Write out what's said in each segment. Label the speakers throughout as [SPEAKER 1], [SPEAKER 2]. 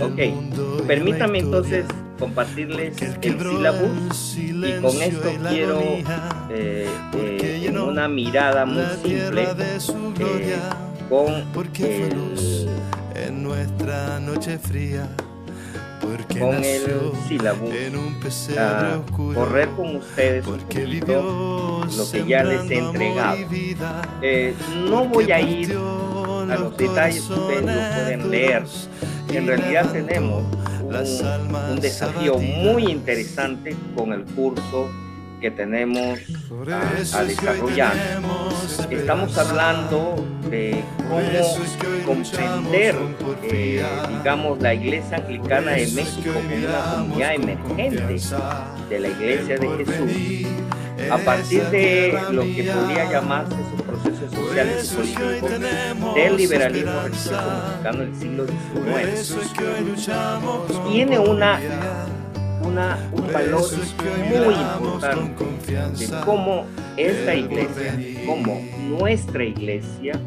[SPEAKER 1] Ok, permítame entonces compartirles el sílabus y con esto quiero, en una mirada muy simple, con
[SPEAKER 2] en nuestra noche fría,
[SPEAKER 1] con el sílabus, correr con ustedes un poquito lo que ya les he entregado. No voy a ir a los detalles, ustedes lo pueden leer. En realidad tenemos un desafío muy interesante con el curso que tenemos a desarrollar. Estamos hablando de cómo comprender, digamos, la Iglesia Anglicana de México como una comunidad emergente de la Iglesia de Jesús, a partir de lo que podría llamarse sus procesos sociales y políticos del liberalismo religioso mexicano del siglo XIX. Tiene un valor muy importante de cómo esta iglesia, como nuestra iglesia,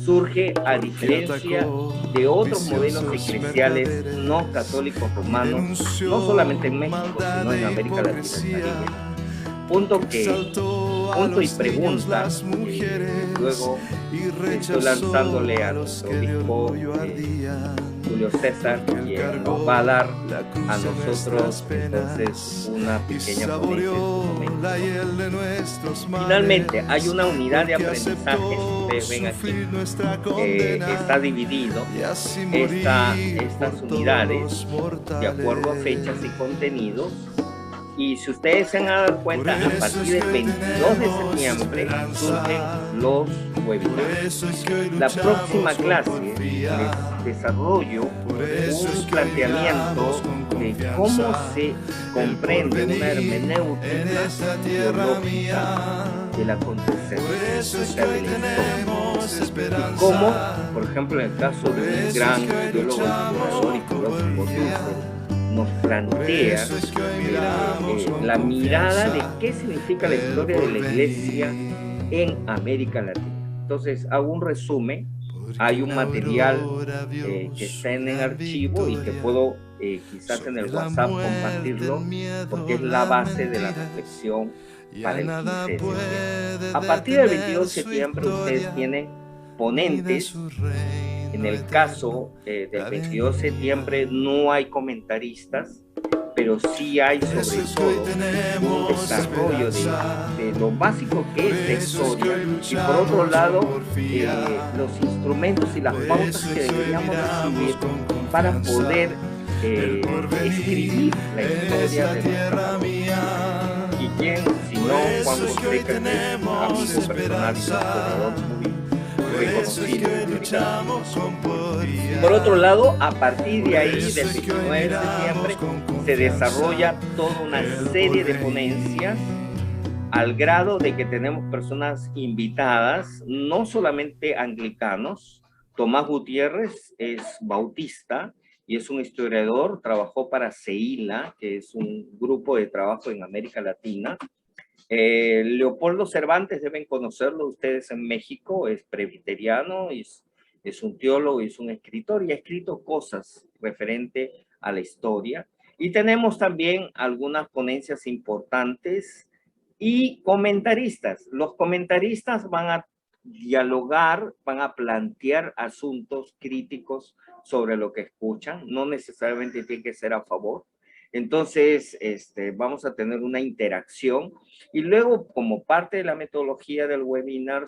[SPEAKER 1] surge a diferencia de otros modelos eclesiales no católicos romanos, no solamente en México, sino en América Latina y Caribe. Punto y pregunta, luego estoy lanzándole a nuestro obispo Julio César, quien nos va a dar a nosotros entonces una pequeña ponencia en su momento. Finalmente, hay una unidad de aprendizaje, ustedes ven aquí, está dividido estas unidades de acuerdo a fechas y contenidos. Y si ustedes se han dado cuenta, a partir del 22 de septiembre surgen los webinars. La próxima clase les desarrollo un planteamiento de cómo se comprende una hermenéutica teológica del acontecer, de la historia. Y cómo, por ejemplo, en el caso de un gran teólogo, historiador y filósofo Dussel, nos plantea la mirada de qué significa la historia de la Iglesia en América Latina. Entonces, hago un resumen. Hay un material que está en el archivo y que puedo quizás en el WhatsApp compartirlo, porque es la base de la reflexión para el 15 de septiembre. A partir del 22 de septiembre ustedes tienen ponentes. En el caso del 22 de septiembre no hay comentaristas, pero sí hay sobre todo un desarrollo de lo básico que es la historia y por otro lado los instrumentos y las pautas que deberíamos recibir para poder escribir la historia de nuestra vida. Y quién, si no, Juan Fonseca, que es un amigo personal y historiador muy reconocido. Por otro lado, a partir de ahí, del 29 de septiembre, se desarrolla toda una serie de ponencias al grado de que tenemos personas invitadas, no solamente anglicanos. Tomás Gutiérrez es bautista y es un historiador, trabajó para CEILA, que es un grupo de trabajo en América Latina. Leopoldo Cervantes, deben conocerlo ustedes en México, es presbiteriano, es un teólogo, es un escritor y ha escrito cosas referente a la historia. Y tenemos también algunas ponencias importantes y comentaristas. Los comentaristas van a dialogar, van a plantear asuntos críticos sobre lo que escuchan, no necesariamente tiene que ser a favor. Entonces, vamos a tener una interacción y luego, como parte de la metodología del webinar,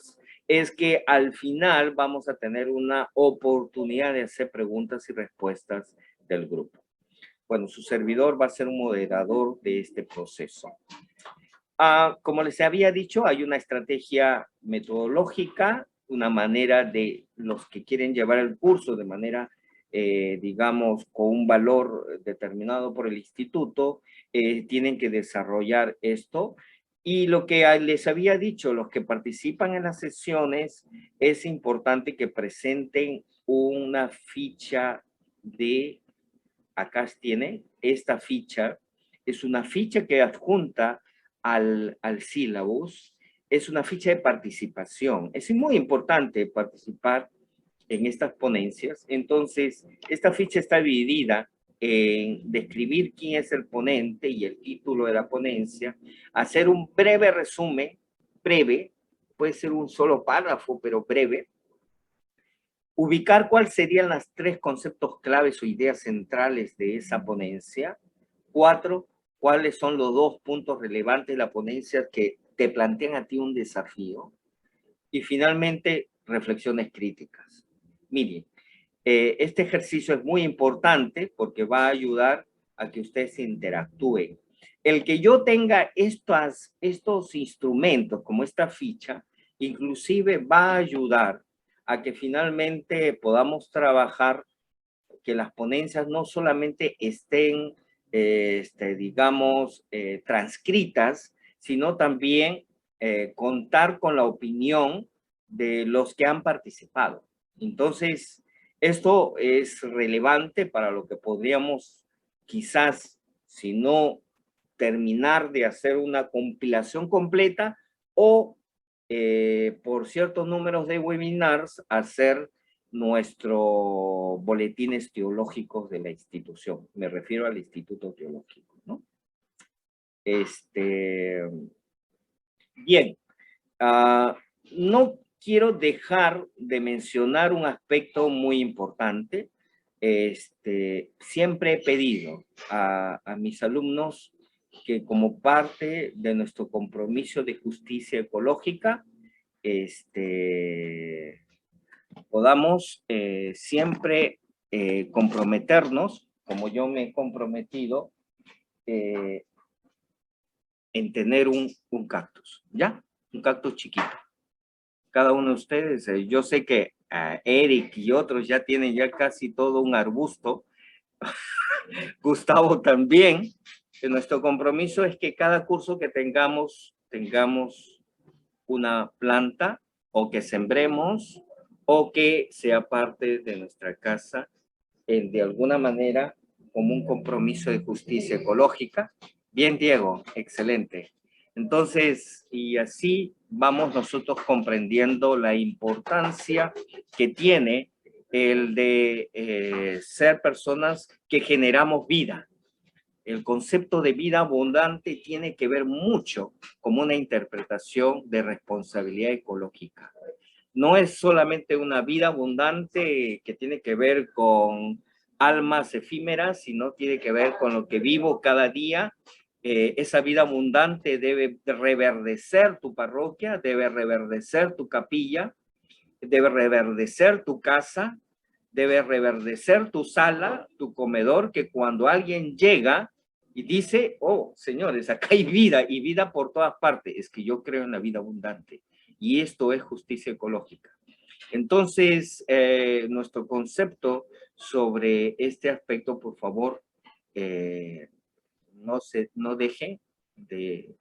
[SPEAKER 1] es que al final vamos a tener una oportunidad de hacer preguntas y respuestas del grupo. Bueno, su servidor va a ser un moderador de este proceso. Como les había dicho, hay una estrategia metodológica, una manera de los que quieren llevar el curso de manera digamos, con un valor determinado por el instituto, tienen que desarrollar esto. Y lo que les había dicho, los que participan en las sesiones, es importante que presenten una ficha de, acá tiene, esta ficha, es una ficha que adjunta al sílabus, es una ficha de participación. Es muy importante participar en estas ponencias. Entonces, esta ficha está dividida en describir quién es el ponente y el título de la ponencia, hacer un breve resumen, breve, puede ser un solo párrafo, pero breve, ubicar cuáles serían las 3 conceptos claves o ideas centrales de esa ponencia. 4, cuáles son los 2 puntos relevantes de la ponencia que te plantean a ti un desafío. Y finalmente, reflexiones críticas. Miren, este ejercicio es muy importante porque va a ayudar a que ustedes interactúen. El que yo tenga estos instrumentos como esta ficha, inclusive va a ayudar a que finalmente podamos trabajar, que las ponencias no solamente estén, digamos, transcritas, sino también contar con la opinión de los que han participado. Entonces, esto es relevante para lo que podríamos quizás, si no terminar de hacer una compilación completa o por ciertos números de webinars hacer nuestros boletines teológicos de la institución. Me refiero al Instituto Teológico, ¿no? Bien, no quiero dejar de mencionar un aspecto muy importante. Siempre he pedido a mis alumnos que como parte de nuestro compromiso de justicia ecológica, podamos siempre comprometernos, como yo me he comprometido, en tener un cactus, ¿ya? Un cactus chiquito. Cada uno de ustedes, yo sé que Eric y otros ya tienen ya casi todo un arbusto, Gustavo también. Nuestro compromiso es que cada curso que tengamos una planta o que sembremos o que sea parte de nuestra casa de alguna manera como un compromiso de justicia ecológica. Bien, Diego, excelente. Entonces, y así vamos nosotros comprendiendo la importancia que tiene el de ser personas que generamos vida. El concepto de vida abundante tiene que ver mucho con una interpretación de responsabilidad ecológica. No es solamente una vida abundante que tiene que ver con almas efímeras, sino tiene que ver con lo que vivo cada día. Esa vida abundante debe reverdecer tu parroquia, debe reverdecer tu capilla, debe reverdecer tu casa, debe reverdecer tu sala, tu comedor, que cuando alguien llega y dice, oh, señores, acá hay vida y vida por todas partes, es que yo creo en la vida abundante y esto es justicia ecológica. Entonces, nuestro concepto sobre este aspecto, por favor, no deje de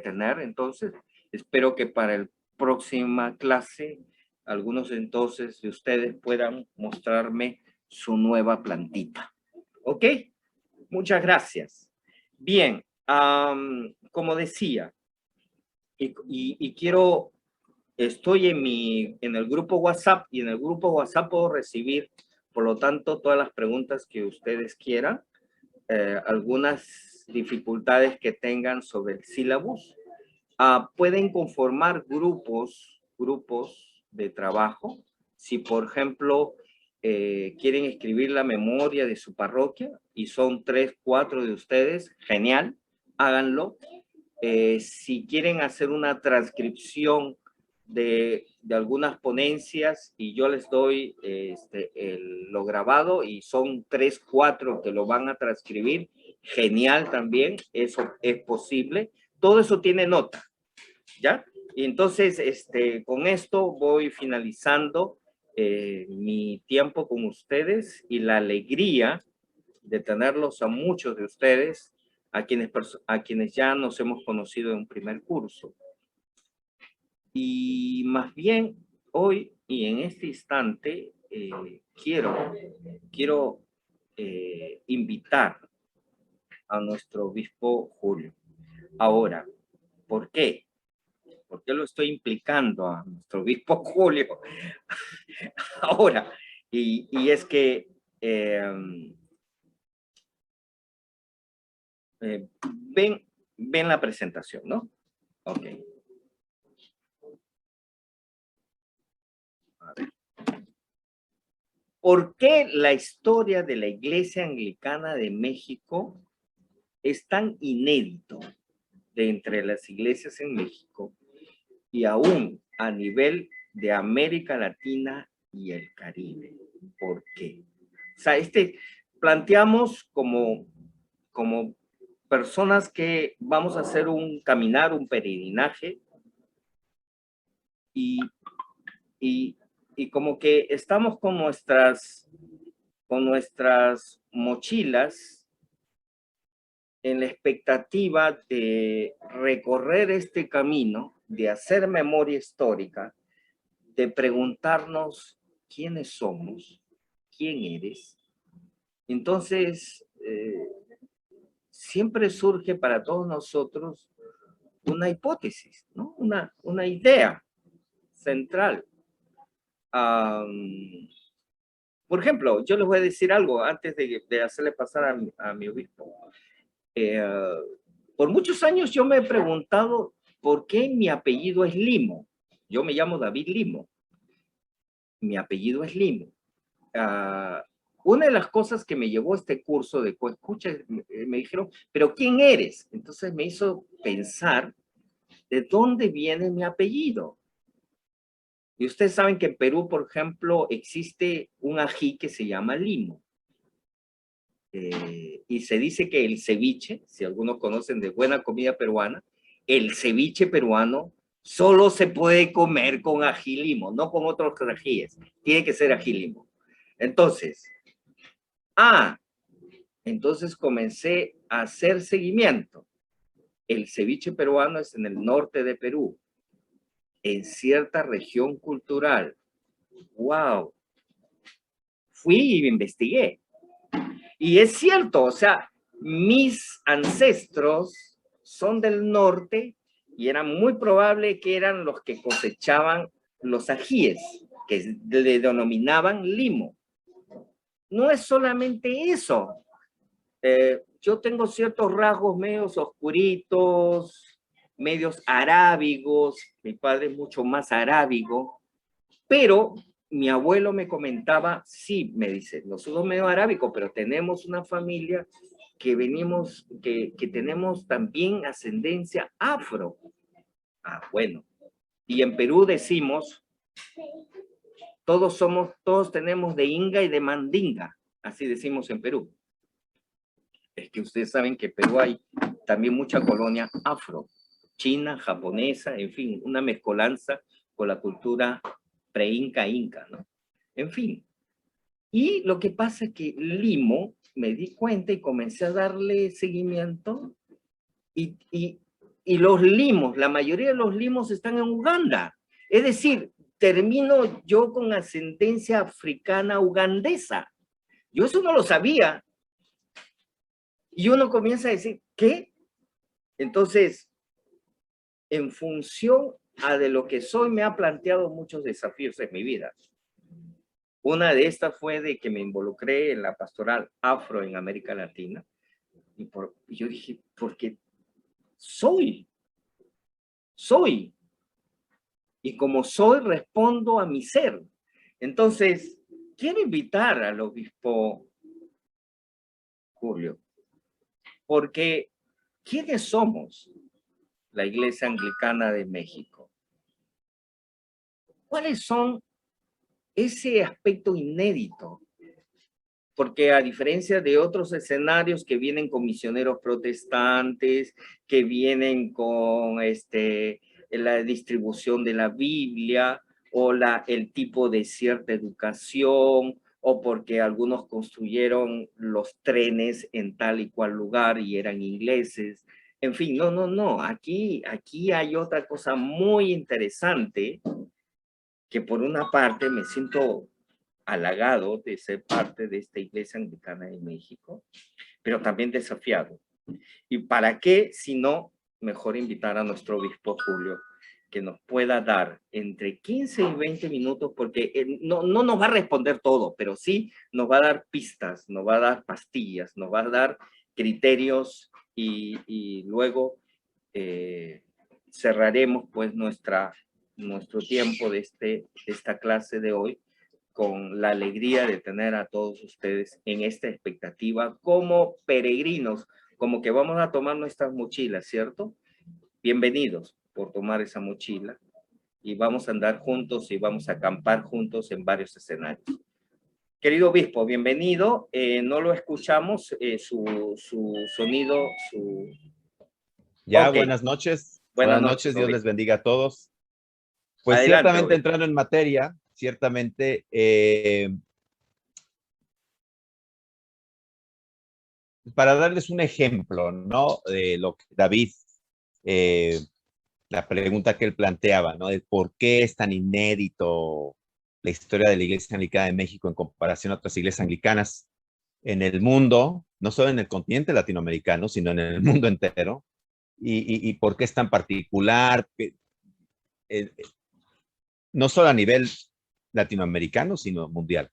[SPEAKER 1] tener. Entonces, espero que para la próxima clase, algunos entonces de ustedes puedan mostrarme su nueva plantita. ¿Ok? Muchas gracias. Bien, como decía, y quiero, estoy en el grupo WhatsApp y en el grupo WhatsApp puedo recibir, por lo tanto, todas las preguntas que ustedes quieran, algunas dificultades que tengan sobre el sílabus. Pueden conformar grupos de trabajo. Si, por ejemplo, quieren escribir la memoria de su parroquia y son 3, 4 de ustedes, genial, háganlo. Si quieren hacer una transcripción de algunas ponencias y yo les doy lo grabado y son 3, 4 que lo van a transcribir, genial también, eso es posible. Todo eso tiene nota, ¿ya? Y entonces, con esto voy finalizando mi tiempo con ustedes y la alegría de tenerlos a muchos de ustedes, a quienes ya nos hemos conocido en un primer curso. Y más bien, hoy y en este instante, quiero invitar a nuestro obispo Julio. Ahora, ¿por qué? ¿Por qué lo estoy implicando a nuestro obispo Julio? Ahora, y es que ven la presentación, ¿no? Ok. A ver. ¿Por qué la historia de la Iglesia Anglicana de México es tan inédito de entre las iglesias en México y aún a nivel de América Latina y el Caribe? ¿Por qué? O sea, planteamos como personas que vamos a hacer un caminar, un peregrinaje, y como que estamos con nuestras mochilas en la expectativa de recorrer este camino, de hacer memoria histórica, de preguntarnos quiénes somos, quién eres. Entonces, siempre surge para todos nosotros una hipótesis, ¿no? Una idea central. Por ejemplo, yo les voy a decir algo antes de hacerle pasar a mi obispo. Por muchos años yo me he preguntado por qué mi apellido es Limo. Yo me llamo David Limo. Mi apellido es Limo. Una de las cosas que me llevó a este curso de coescucha, me dijeron, ¿pero quién eres? Entonces me hizo pensar de dónde viene mi apellido. Y ustedes saben que en Perú, por ejemplo, existe un ají que se llama limo. Y se dice que el ceviche, si algunos conocen de buena comida peruana, el ceviche peruano solo se puede comer con ají limo, no con otros ajíes. Tiene que ser ají limo. Entonces, entonces comencé a hacer seguimiento. El ceviche peruano es en el norte de Perú, en cierta región cultural. ¡Wow! Fui y investigué. Y es cierto, o sea, mis ancestros son del norte y era muy probable que eran los que cosechaban los ajíes, que le denominaban limo. No es solamente eso. Yo tengo ciertos rasgos medios oscuritos, medios arábigos, mi padre es mucho más arábigo, pero mi abuelo me comentaba, sí, me dice, nosotros medio arábicos, pero tenemos una familia que venimos, que tenemos también ascendencia afro. Bueno. Y en Perú decimos, todos tenemos de Inga y de Mandinga, así decimos en Perú. Es que ustedes saben que en Perú hay también mucha colonia afro, china, japonesa, en fin, una mezcolanza con la cultura pre-inca, ¿no? En fin. Y lo que pasa es que Limo, me di cuenta y comencé a darle seguimiento, y los limos, la mayoría de los limos están en Uganda. Es decir, termino yo con ascendencia africana ugandesa. Yo eso no lo sabía. Y uno comienza a decir, ¿qué? Entonces, en función a de lo que soy, me ha planteado muchos desafíos en mi vida. Una de estas fue de que me involucré en la pastoral afro en América Latina. Y yo dije, porque soy. Y como soy, respondo a mi ser. Entonces, quiero invitar al obispo Julio, porque ¿quiénes somos la Iglesia Anglicana de México? ¿Cuáles son ese aspecto inédito? Porque a diferencia de otros escenarios que vienen con misioneros protestantes, que vienen con la distribución de la Biblia, o el tipo de cierta educación, o porque algunos construyeron los trenes en tal y cual lugar y eran ingleses. En fin, no. Aquí hay otra cosa muy interesante, que por una parte me siento halagado de ser parte de esta Iglesia Anglicana de México, pero también desafiado. ¿Y para qué, si no, mejor invitar a nuestro obispo Julio, que nos pueda dar entre 15 y 20 minutos, porque no nos va a responder todo, pero sí nos va a dar pistas, nos va a dar pastillas, nos va a dar criterios y luego cerraremos pues nuestro tiempo de esta clase de hoy con la alegría de tener a todos ustedes en esta expectativa como peregrinos, como que vamos a tomar nuestras mochilas, ¿cierto? Bienvenidos por tomar esa mochila y vamos a andar juntos y vamos a acampar juntos en varios escenarios. Querido obispo, bienvenido. No lo escuchamos, su sonido, su...
[SPEAKER 3] Ya,
[SPEAKER 1] Ok,
[SPEAKER 3] buenas noches.
[SPEAKER 1] buenas
[SPEAKER 3] Buenas
[SPEAKER 1] noches,
[SPEAKER 3] noches, Dios les
[SPEAKER 1] obispo.
[SPEAKER 3] bendiga a todos. Pues
[SPEAKER 1] Adelante,
[SPEAKER 3] ciertamente
[SPEAKER 1] obispo.
[SPEAKER 3] entrando en materia, ciertamente, para darles un ejemplo, ¿no? De lo que David, eh, la pregunta que él planteaba, ¿no? De por qué es tan inédito la historia de la Iglesia Anglicana de México en comparación a otras iglesias anglicanas en el mundo, no solo en el continente latinoamericano, sino en el mundo entero, y por qué es tan particular, eh, no solo a nivel latinoamericano, sino mundial.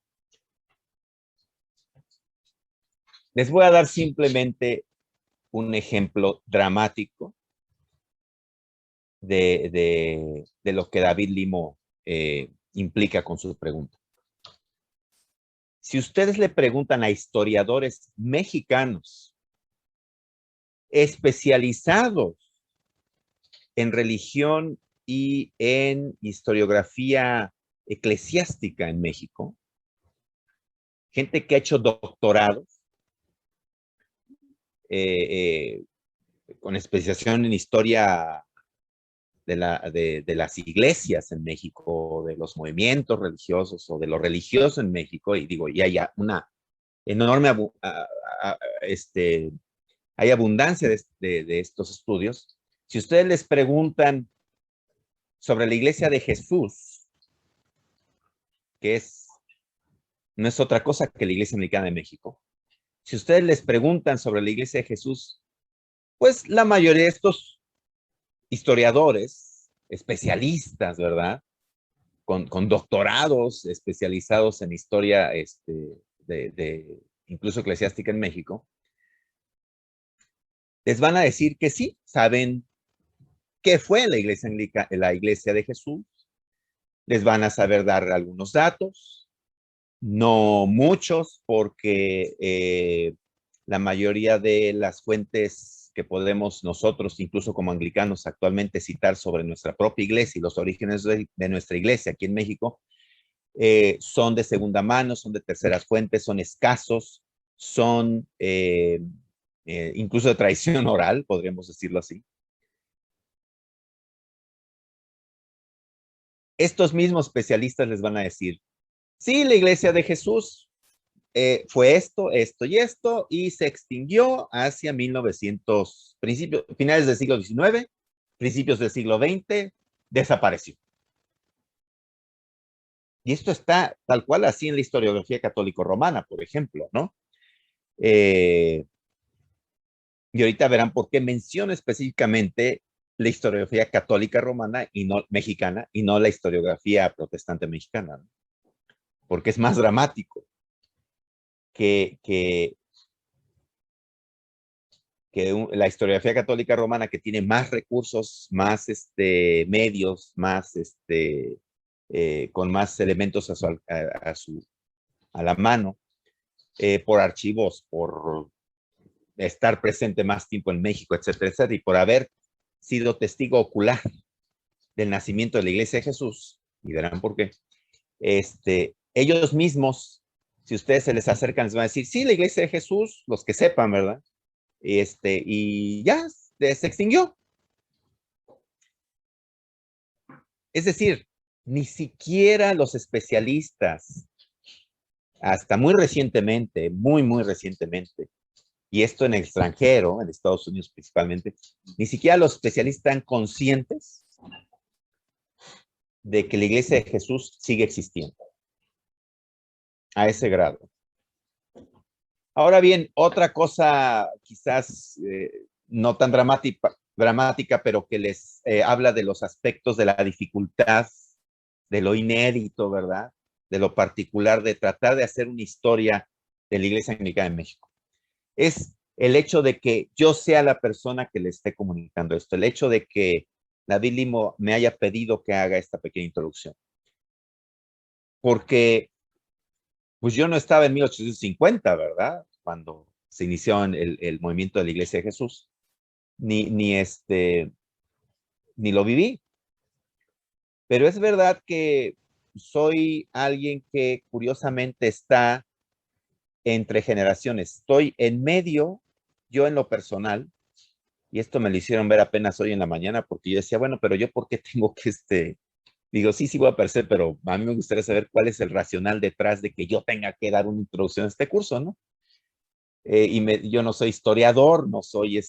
[SPEAKER 3] Les voy a dar simplemente un ejemplo dramático de lo que David Limo implica con su pregunta. Si ustedes le preguntan a historiadores mexicanos especializados en religión y en historiografía eclesiástica en México, gente que ha hecho doctorados con especialización en historia de las iglesias en México, de los movimientos religiosos o de lo religioso en México, y digo, y hay una enorme hay abundancia de estos estudios. Si ustedes les preguntan sobre la Iglesia de Jesús, que no es otra cosa que la Iglesia Anglicana de México, si ustedes les preguntan sobre la Iglesia de Jesús, pues la mayoría de estos historiadores, especialistas, ¿verdad? Con doctorados especializados en historia incluso eclesiástica en México, les van a decir que sí, saben qué fue la iglesia de Jesús, les van a saber dar algunos datos, no muchos, porque la mayoría de las fuentes que podemos nosotros, incluso como anglicanos, actualmente citar sobre nuestra propia iglesia y los orígenes de nuestra iglesia aquí en México, son de segunda mano, son de terceras fuentes, son escasos, son incluso de tradición oral, podríamos decirlo así. Estos mismos especialistas les van a decir, sí, la iglesia de Jesús fue esto, esto y esto, y se extinguió hacia 1900, finales del siglo XIX, principios del siglo XX, desapareció. Y esto está tal cual así en la historiografía católico-romana, por ejemplo, ¿no? Y ahorita verán por qué menciono específicamente la historiografía católica romana y no mexicana, y no la historiografía protestante mexicana, ¿no? Porque es más dramático que la historiografía católica romana, que tiene más recursos, más medios, más con más elementos a la mano, por archivos, por estar presente más tiempo en México, etcétera, etcétera, y por haber sido testigo ocular del nacimiento de la Iglesia de Jesús, y verán por qué, ellos mismos, si ustedes se les acercan, les van a decir, sí, la Iglesia de Jesús, los que sepan, ¿verdad? Y ya se extinguió. Es decir, ni siquiera los especialistas, hasta muy recientemente, muy recientemente, y esto en el extranjero, en Estados Unidos principalmente, ni siquiera los especialistas están conscientes de que la Iglesia de Jesús sigue existiendo a ese grado. Ahora bien, otra cosa quizás no tan dramática, pero que les habla de los aspectos de la dificultad, de lo inédito, ¿verdad? De lo particular, de tratar de hacer una historia de la Iglesia Anglicana en México. Es el hecho de que yo sea la persona que le esté comunicando esto, el hecho de que David Limo me haya pedido que haga esta pequeña introducción. Porque, pues yo no estaba en 1850, ¿verdad? Cuando se inició el movimiento de la Iglesia de Jesús, ni lo viví. Pero es verdad que soy alguien que curiosamente está entre generaciones. Estoy en medio, yo en lo personal, y esto me lo hicieron ver apenas hoy en la mañana, porque yo decía, bueno, pero yo por qué tengo que, digo, sí voy a aparecer, pero a mí me gustaría saber cuál es el racional detrás de que yo tenga que dar una introducción a este curso, ¿no? Yo no soy historiador, no soy,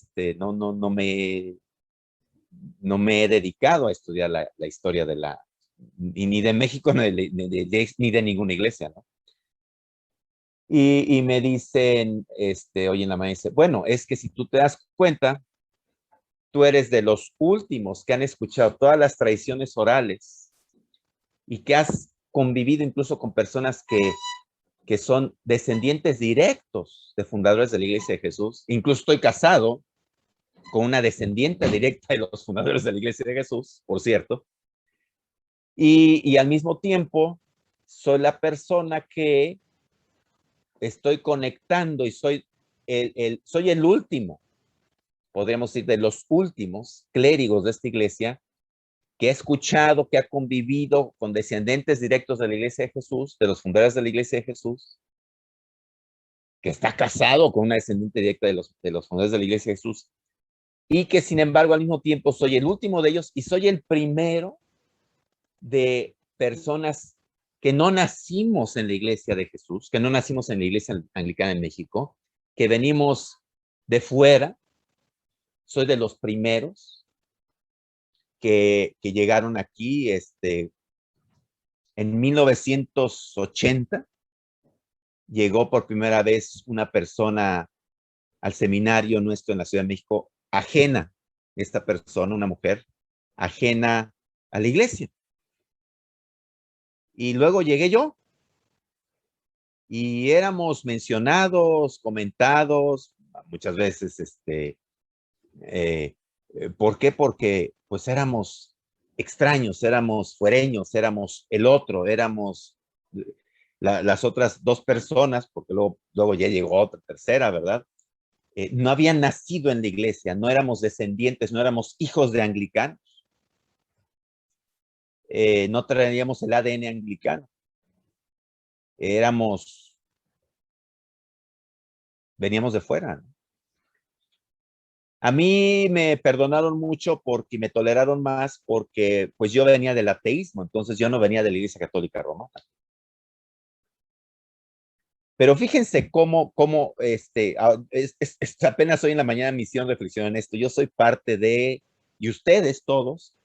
[SPEAKER 3] no me he dedicado a estudiar la historia de ni de México, ni de ninguna iglesia, ¿no? Y me dicen, hoy en la mañana, dice, bueno, es que si tú te das cuenta, tú eres de los últimos que han escuchado todas las tradiciones orales y que has convivido incluso con personas que son descendientes directos de fundadores de la Iglesia de Jesús. Incluso estoy casado con una descendiente directa de los fundadores de la Iglesia de Jesús, por cierto. Y al mismo tiempo, soy la persona que estoy conectando y soy el último, podríamos decir, de los últimos clérigos de esta iglesia que ha escuchado, que ha convivido con descendientes directos de la Iglesia de Jesús, de los fundadores de la Iglesia de Jesús, que está casado con una descendiente directa de los fundadores de la Iglesia de Jesús, y que sin embargo al mismo tiempo soy el último de ellos y soy el primero de personas que no nacimos en la Iglesia de Jesús, que no nacimos en la Iglesia Anglicana en México, que venimos de fuera. Soy de los primeros que llegaron aquí en 1980. Llegó por primera vez una persona al seminario nuestro en la Ciudad de México, ajena, esta persona, una mujer, ajena a la iglesia. Y luego llegué yo y éramos mencionados, comentados, muchas veces, ¿por qué? Porque pues éramos extraños, éramos fuereños, éramos el otro, éramos las otras dos personas, porque luego ya llegó otra tercera, ¿verdad? No habían nacido en la iglesia, no éramos descendientes, no éramos hijos de anglicanos, no traíamos el ADN anglicano, veníamos de fuera, ¿no? A mí me perdonaron mucho porque me toleraron más porque pues yo venía del ateísmo, entonces yo no venía de la Iglesia Católica Romana. Pero fíjense cómo apenas hoy en la mañana me hicieron reflexión en esto. Yo soy parte de, y ustedes todos,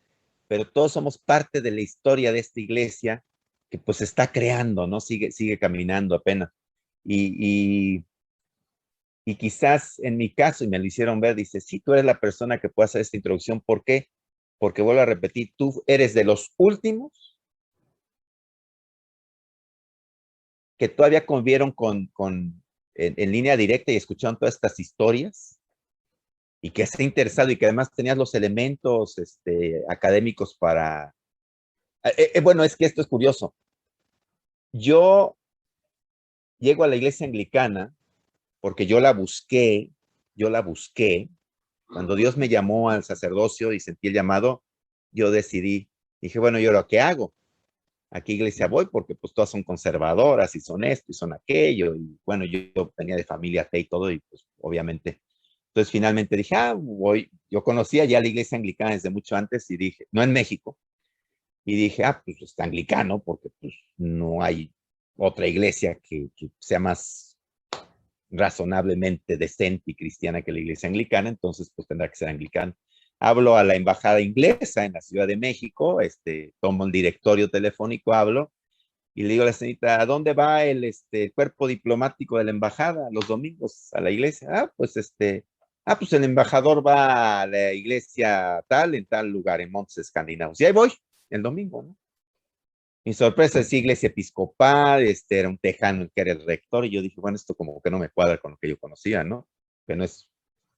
[SPEAKER 3] pero todos somos parte de la historia de esta iglesia que pues está creando, ¿no? Sigue caminando apenas. Y quizás en mi caso, y me lo hicieron ver, dice, sí, tú eres la persona que puede hacer esta introducción. ¿Por qué? Porque vuelvo a repetir, tú eres de los últimos que todavía convivieron en línea directa y escucharon todas estas historias y que se ha interesado y que además tenías los elementos académicos para... bueno, es que esto es curioso. Yo llego a la iglesia anglicana porque yo la busqué. Cuando Dios me llamó al sacerdocio y sentí el llamado, yo decidí, dije, bueno, ¿yo lo que hago? ¿A qué iglesia voy? Porque pues todas son conservadoras y son esto y son aquello. Y bueno, yo venía de familia atea y todo y pues obviamente. Entonces finalmente dije, voy. Yo conocía ya la iglesia anglicana desde mucho antes y dije, no en México. Y dije, pues está anglicano porque pues no hay otra iglesia que sea más razonablemente decente y cristiana que la iglesia anglicana, entonces pues tendrá que ser anglicano. Hablo a la embajada inglesa en la Ciudad de México, tomo el directorio telefónico, hablo y le digo a la señorita, ¿a dónde va el cuerpo diplomático de la embajada los domingos a la iglesia? Pues Pues el embajador va a la iglesia tal, en tal lugar, en Montes Escandinavos. Y ahí voy, el domingo, ¿no? Mi sorpresa es iglesia episcopal, era un tejano el que era el rector, y yo dije, bueno, esto como que no me cuadra con lo que yo conocía, ¿no? Que no es,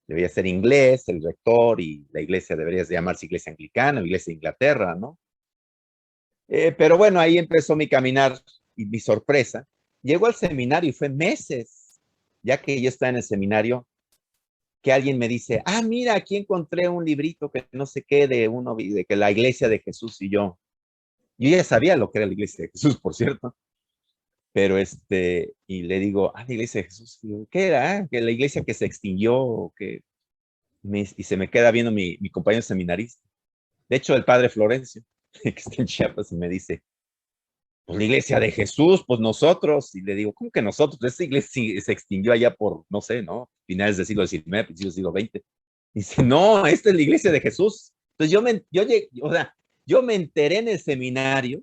[SPEAKER 3] debía ser inglés, el rector, y la iglesia debería llamarse iglesia anglicana, o iglesia de Inglaterra, ¿no? Pero bueno, ahí empezó mi caminar y mi sorpresa. Llego al seminario y fue meses, ya que yo estaba en el seminario, que alguien me dice, mira, aquí encontré un librito que no sé qué, de que la iglesia de Jesús, y yo ya sabía lo que era la iglesia de Jesús, por cierto, pero y le digo, la iglesia de Jesús, y yo, ¿qué era? Que la iglesia que se extinguió, y se me queda viendo mi compañero seminarista. De hecho, el padre Florencio, que está en Chiapas, y me dice, pues la iglesia de Jesús, pues nosotros, y le digo, ¿cómo que nosotros? Esta iglesia se extinguió allá por, no sé, ¿no? Finales del siglo XIX, principios del siglo XX. Dice, no, esta es la iglesia de Jesús. Entonces yo me enteré en el seminario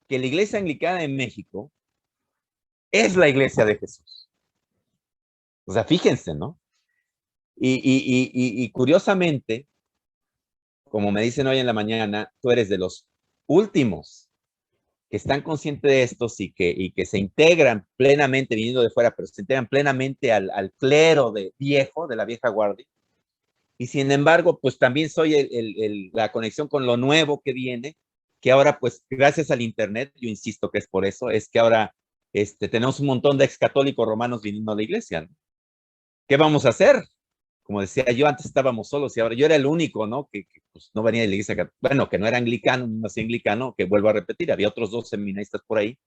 [SPEAKER 3] que la iglesia anglicana en México es la iglesia de Jesús. O sea, fíjense, ¿no? Y curiosamente, como me dicen hoy en la mañana, tú eres de los últimos que están conscientes de esto y que se integran plenamente, viniendo de fuera, pero se integran plenamente al clero viejo, de la vieja guardia. Y sin embargo, pues también soy la conexión con lo nuevo que viene, que ahora, pues gracias al Internet, yo insisto que es por eso, es que ahora tenemos un montón de ex católicos romanos viniendo a la iglesia, ¿no? ¿Qué vamos a hacer? Como decía yo, antes estábamos solos y ahora yo era el único, ¿no? Que pues, no venía de la iglesia, bueno, que no era anglicano, no nací anglicano, que vuelvo a repetir, había otros 2 seminaristas por ahí,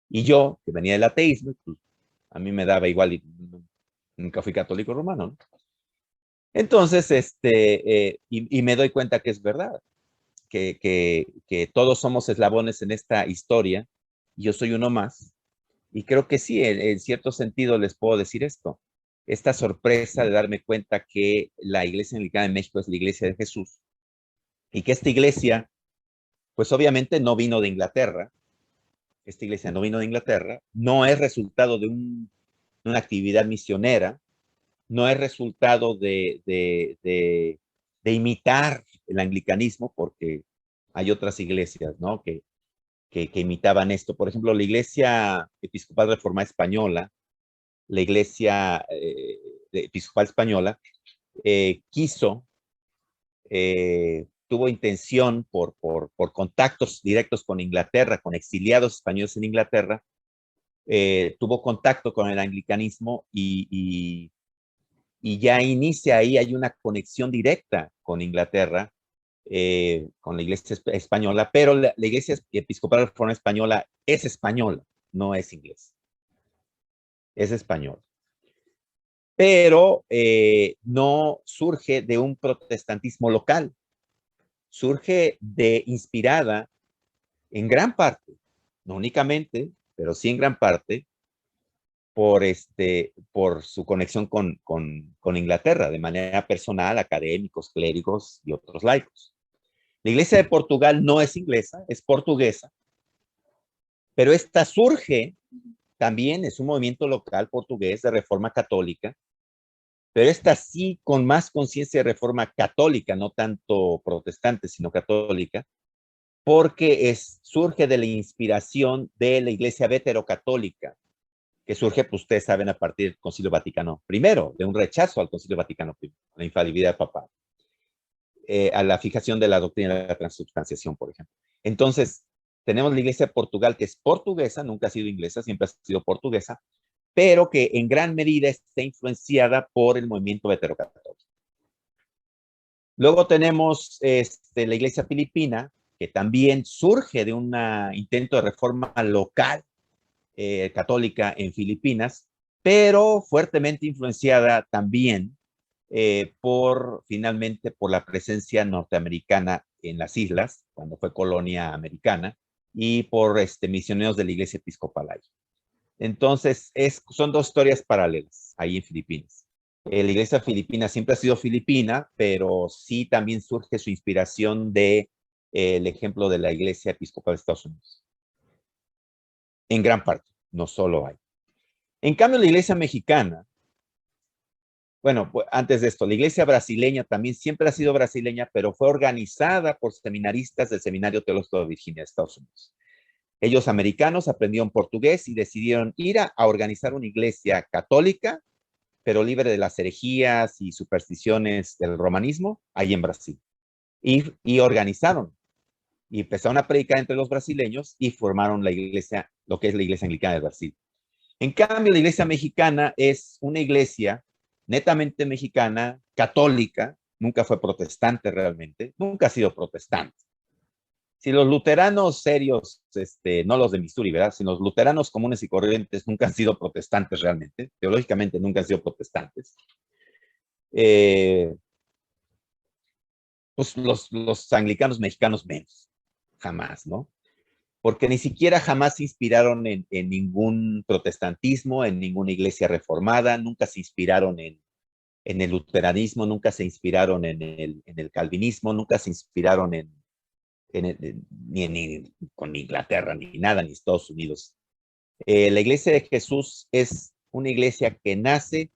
[SPEAKER 3] y yo, que venía del ateísmo, pues, a mí me daba igual y nunca fui católico romano, ¿no? Entonces, y me doy cuenta que es verdad, que todos somos eslabones en esta historia, y yo soy uno más, y creo que sí, en cierto sentido les puedo decir esto, esta sorpresa de darme cuenta que la iglesia anglicana en México es la iglesia de Jesús, y que esta iglesia, pues obviamente no vino de Inglaterra, esta iglesia no vino de Inglaterra, no es resultado de una actividad misionera, no es resultado de imitar el anglicanismo, porque hay otras iglesias, ¿no? Que imitaban esto. Por ejemplo, la Iglesia Episcopal Reformada Española, la Iglesia Episcopal Española, tuvo intención por contactos directos con Inglaterra, con exiliados españoles en Inglaterra, tuvo contacto con el anglicanismo y ya inicia ahí, hay una conexión directa con Inglaterra, con la iglesia española, pero la iglesia episcopal reformada española es española, no es inglesa, es española. Pero no surge de un protestantismo local, surge inspirada en gran parte, no únicamente, pero sí en gran parte, por su conexión con Inglaterra, de manera personal, académicos, clérigos y otros laicos. La iglesia de Portugal no es inglesa, es portuguesa, pero esta surge también, es un movimiento local portugués de reforma católica, pero esta sí con más conciencia de reforma católica, no tanto protestante, sino católica, porque surge de la inspiración de la iglesia veterocatólica, que surge, pues ustedes saben, a partir del Concilio Vaticano I, de un rechazo al Concilio Vaticano I, la infalibilidad papal, a la fijación de la doctrina de la transubstanciación, por ejemplo. Entonces, tenemos la Iglesia de Portugal, que es portuguesa, nunca ha sido inglesa, siempre ha sido portuguesa, pero que en gran medida está influenciada por el movimiento veterocatólico. Luego tenemos la Iglesia filipina, que también surge de un intento de reforma local católica en Filipinas, pero fuertemente influenciada también finalmente por la presencia norteamericana en las islas, cuando fue colonia americana, y por misioneros de la iglesia episcopal ahí. Entonces, son 2 historias paralelas ahí en Filipinas. La iglesia filipina siempre ha sido filipina, pero sí también surge su inspiración el ejemplo de la iglesia episcopal de Estados Unidos. En gran parte, no solo hay. En cambio, la iglesia mexicana bueno, pues, antes de esto, la iglesia brasileña también siempre ha sido brasileña, pero fue organizada por seminaristas del Seminario Teológico de Virginia, de Estados Unidos. Ellos, americanos, aprendieron portugués y decidieron ir a organizar una iglesia católica, pero libre de las herejías y supersticiones del romanismo, ahí en Brasil. Y organizaron, y empezaron a predicar entre los brasileños y formaron la iglesia, lo que es la iglesia anglicana de Brasil. En cambio, la iglesia mexicana es una iglesia netamente mexicana, católica, nunca fue protestante realmente, nunca ha sido protestante. Si los luteranos serios, no los de Missouri, ¿verdad? Si los luteranos comunes y corrientes nunca han sido protestantes realmente, teológicamente nunca han sido protestantes, pues los anglicanos mexicanos menos, jamás, ¿no? Porque ni siquiera jamás se inspiraron en ningún protestantismo, en ninguna iglesia reformada, nunca se inspiraron en el luteranismo, nunca se inspiraron en el calvinismo, nunca se inspiraron ni con Inglaterra, ni nada, ni Estados Unidos. La iglesia de Jesús es una iglesia que nace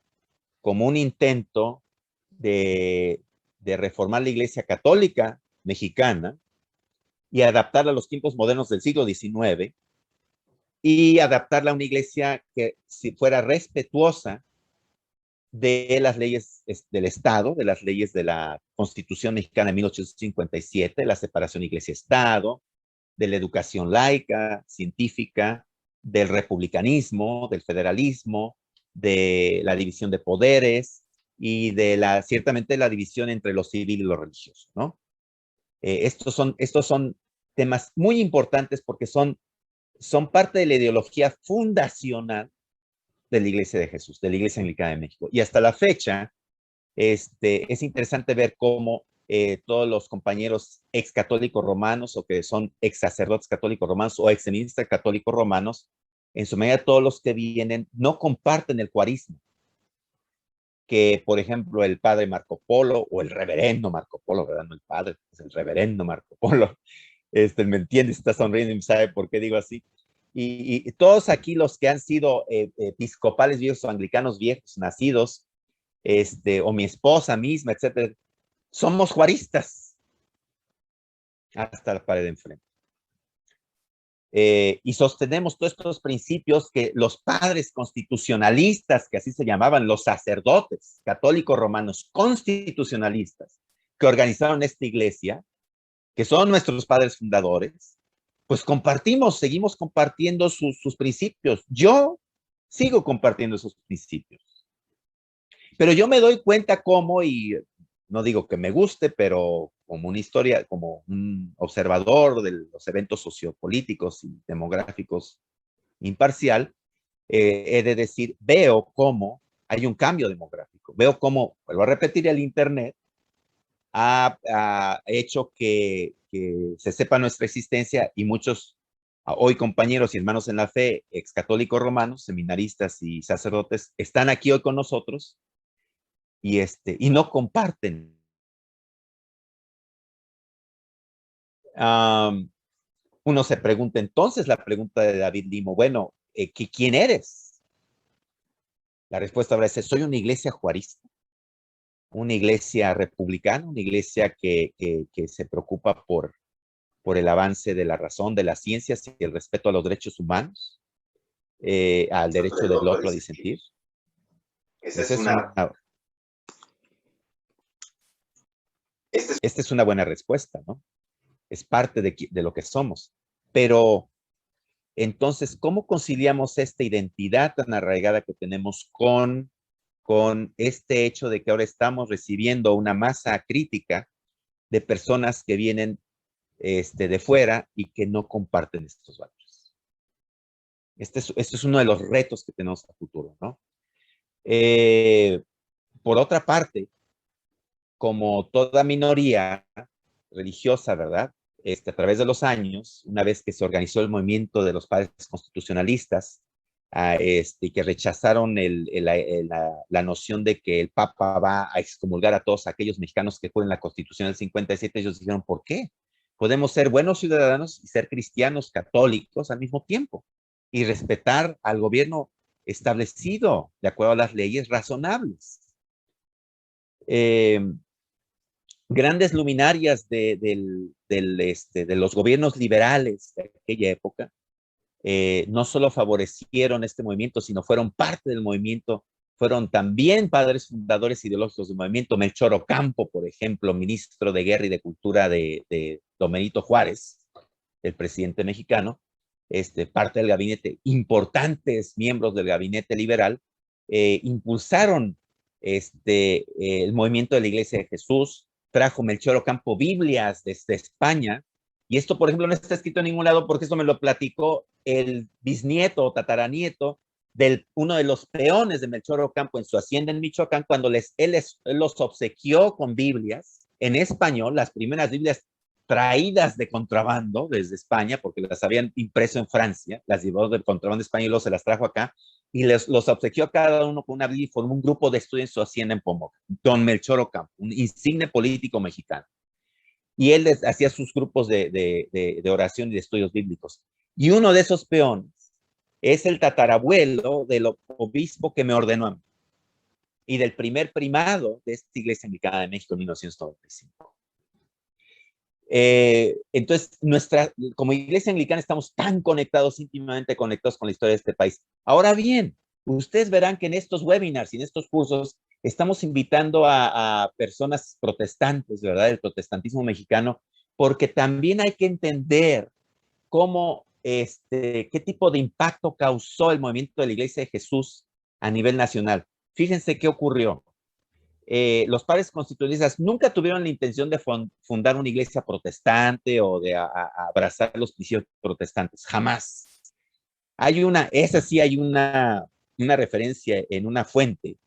[SPEAKER 3] como un intento de reformar la iglesia católica mexicana y adaptarla a los tiempos modernos del siglo XIX y adaptarla a una iglesia que si fuera respetuosa de las leyes del Estado, de las leyes de la Constitución Mexicana de 1857, la separación iglesia-Estado, de la educación laica, científica, del republicanismo, del federalismo, de la división de poderes y ciertamente la división entre lo civil y lo religioso, ¿no? Estos son temas muy importantes porque son parte de la ideología fundacional de la Iglesia de Jesús, de la Iglesia Anglicana de México. Y hasta la fecha, es interesante ver cómo todos los compañeros ex católicos romanos o que son ex sacerdotes católicos romanos o ex ministros católicos romanos, en su medida todos los que vienen no comparten el cuarismo. Que, por ejemplo, el padre Marco Polo o el reverendo Marco Polo, ¿verdad? No el padre, es el reverendo Marco Polo. Me entiende, está sonriendo y sabe por qué digo así. Y todos aquí los que han sido episcopales viejos o anglicanos viejos, nacidos, o mi esposa misma, etcétera, somos juaristas hasta la pared de enfrente. Y sostenemos todos estos principios que los padres constitucionalistas, que así se llamaban, los sacerdotes católicos romanos constitucionalistas, que organizaron esta iglesia, que son nuestros padres fundadores, pues seguimos compartiendo sus principios. Yo sigo compartiendo esos principios. Pero yo me doy cuenta cómo, y no digo que me guste, pero como una historia, como un observador de los eventos sociopolíticos y demográficos imparcial, he de decir, veo cómo hay un cambio demográfico. Veo cómo, vuelvo a repetir, el Internet ha hecho que se sepa nuestra existencia y muchos hoy compañeros y hermanos en la fe, ex católicos romanos, seminaristas y sacerdotes, están aquí hoy con nosotros y no comparten. Uno se pregunta entonces la pregunta de David Limo, bueno, ¿quién eres? La respuesta habrá sido, soy una iglesia juarista, una iglesia republicana, una iglesia que se preocupa por el avance de la razón, de las ciencias y el respeto a los derechos humanos, al derecho del otro a disentir. Esta es una buena respuesta, ¿no? Es parte de lo que somos. Pero, entonces, ¿cómo conciliamos esta identidad tan arraigada que tenemos con este hecho de que ahora estamos recibiendo una masa crítica de personas que vienen de fuera y que no comparten estos valores? Este es uno de los retos que tenemos a futuro, ¿no? Por otra parte, como toda minoría religiosa, ¿verdad? A través de los años, una vez que se organizó el movimiento de los padres constitucionalistas, y que rechazaron la noción de que el Papa va a excomulgar a todos aquellos mexicanos que fueron la Constitución del 57, ellos dijeron, ¿por qué? Podemos ser buenos ciudadanos y ser cristianos católicos al mismo tiempo y respetar al gobierno establecido de acuerdo a las leyes razonables. Eh, Grandes luminarias de los gobiernos liberales de aquella época no solo favorecieron este movimiento, sino fueron parte del movimiento, fueron también padres fundadores ideológicos del movimiento. Melchor Ocampo, por ejemplo, ministro de Guerra y de Cultura de Don Benito Juárez, el presidente mexicano, parte del gabinete, importantes miembros del gabinete liberal, impulsaron el movimiento de la Iglesia de Jesús. Trajo Melchor Ocampo Biblias desde España, y esto, por ejemplo, no está escrito en ningún lado porque esto me lo platicó el bisnieto o tataranieto de uno de los peones de Melchor Ocampo en su hacienda en Michoacán, cuando él los obsequió con Biblias en español, las primeras Biblias traídas de contrabando desde España, porque las habían impreso en Francia, las llevó de contrabando de España y luego se las trajo acá, y los obsequió a cada uno con una Biblia y formó un grupo de estudio en su hacienda en Pomoca. Don Melchor Ocampo, un insigne político mexicano. Y él hacía sus grupos de oración y de estudios bíblicos. Y uno de esos peones es el tatarabuelo del obispo que me ordenó a mí y del primer primado de esta Iglesia Anglicana de México en 1995. Entonces, como Iglesia Anglicana estamos tan conectados, íntimamente conectados con la historia de este país. Ahora bien, ustedes verán que en estos webinars y en estos cursos estamos invitando a personas protestantes, ¿verdad? Del protestantismo mexicano, porque también hay que entender cómo, qué tipo de impacto causó el movimiento de la Iglesia de Jesús a nivel nacional. Fíjense qué ocurrió. Los padres constitucionalistas nunca tuvieron la intención de fundar una iglesia protestante o de abrazar los principios protestantes, jamás. Hay una referencia en una fuente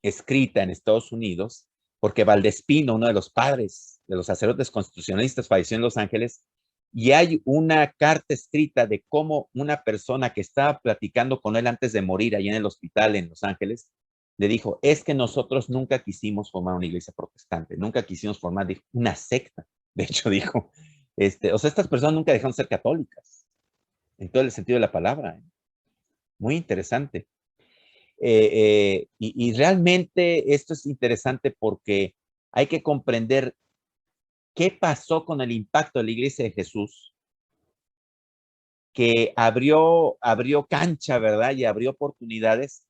[SPEAKER 3] escrita en Estados Unidos, porque Valdespino, uno de los padres de los sacerdotes constitucionalistas, falleció en Los Ángeles, y hay una carta escrita de cómo una persona que estaba platicando con él antes de morir allá en el hospital en Los Ángeles, le dijo, es que nosotros nunca quisimos formar una iglesia protestante, nunca quisimos formar una secta. De hecho, dijo, o sea, estas personas nunca dejaron de ser católicas, en todo el sentido de la palabra. Muy interesante. Y realmente esto es interesante porque hay que comprender qué pasó con el impacto de la Iglesia de Jesús, que abrió cancha, ¿verdad? Y abrió oportunidades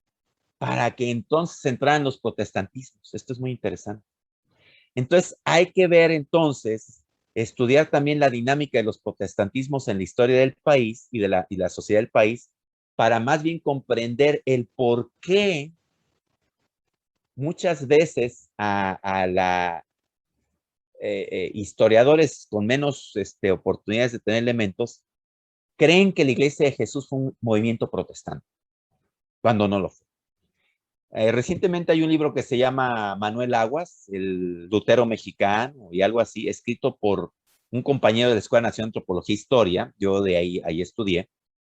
[SPEAKER 3] para que entonces entraran los protestantismos. Esto es muy interesante. Entonces, hay que ver entonces, estudiar también la dinámica de los protestantismos en la historia del país y de la sociedad del país, para más bien comprender el por qué muchas veces historiadores con menos oportunidades de tener elementos creen que la Iglesia de Jesús fue un movimiento protestante, cuando no lo fue. Recientemente hay un libro que se llama Manuel Aguas, el Lutero mexicano y algo así, escrito por un compañero de la Escuela Nacional de Antropología e Historia. Yo de ahí estudié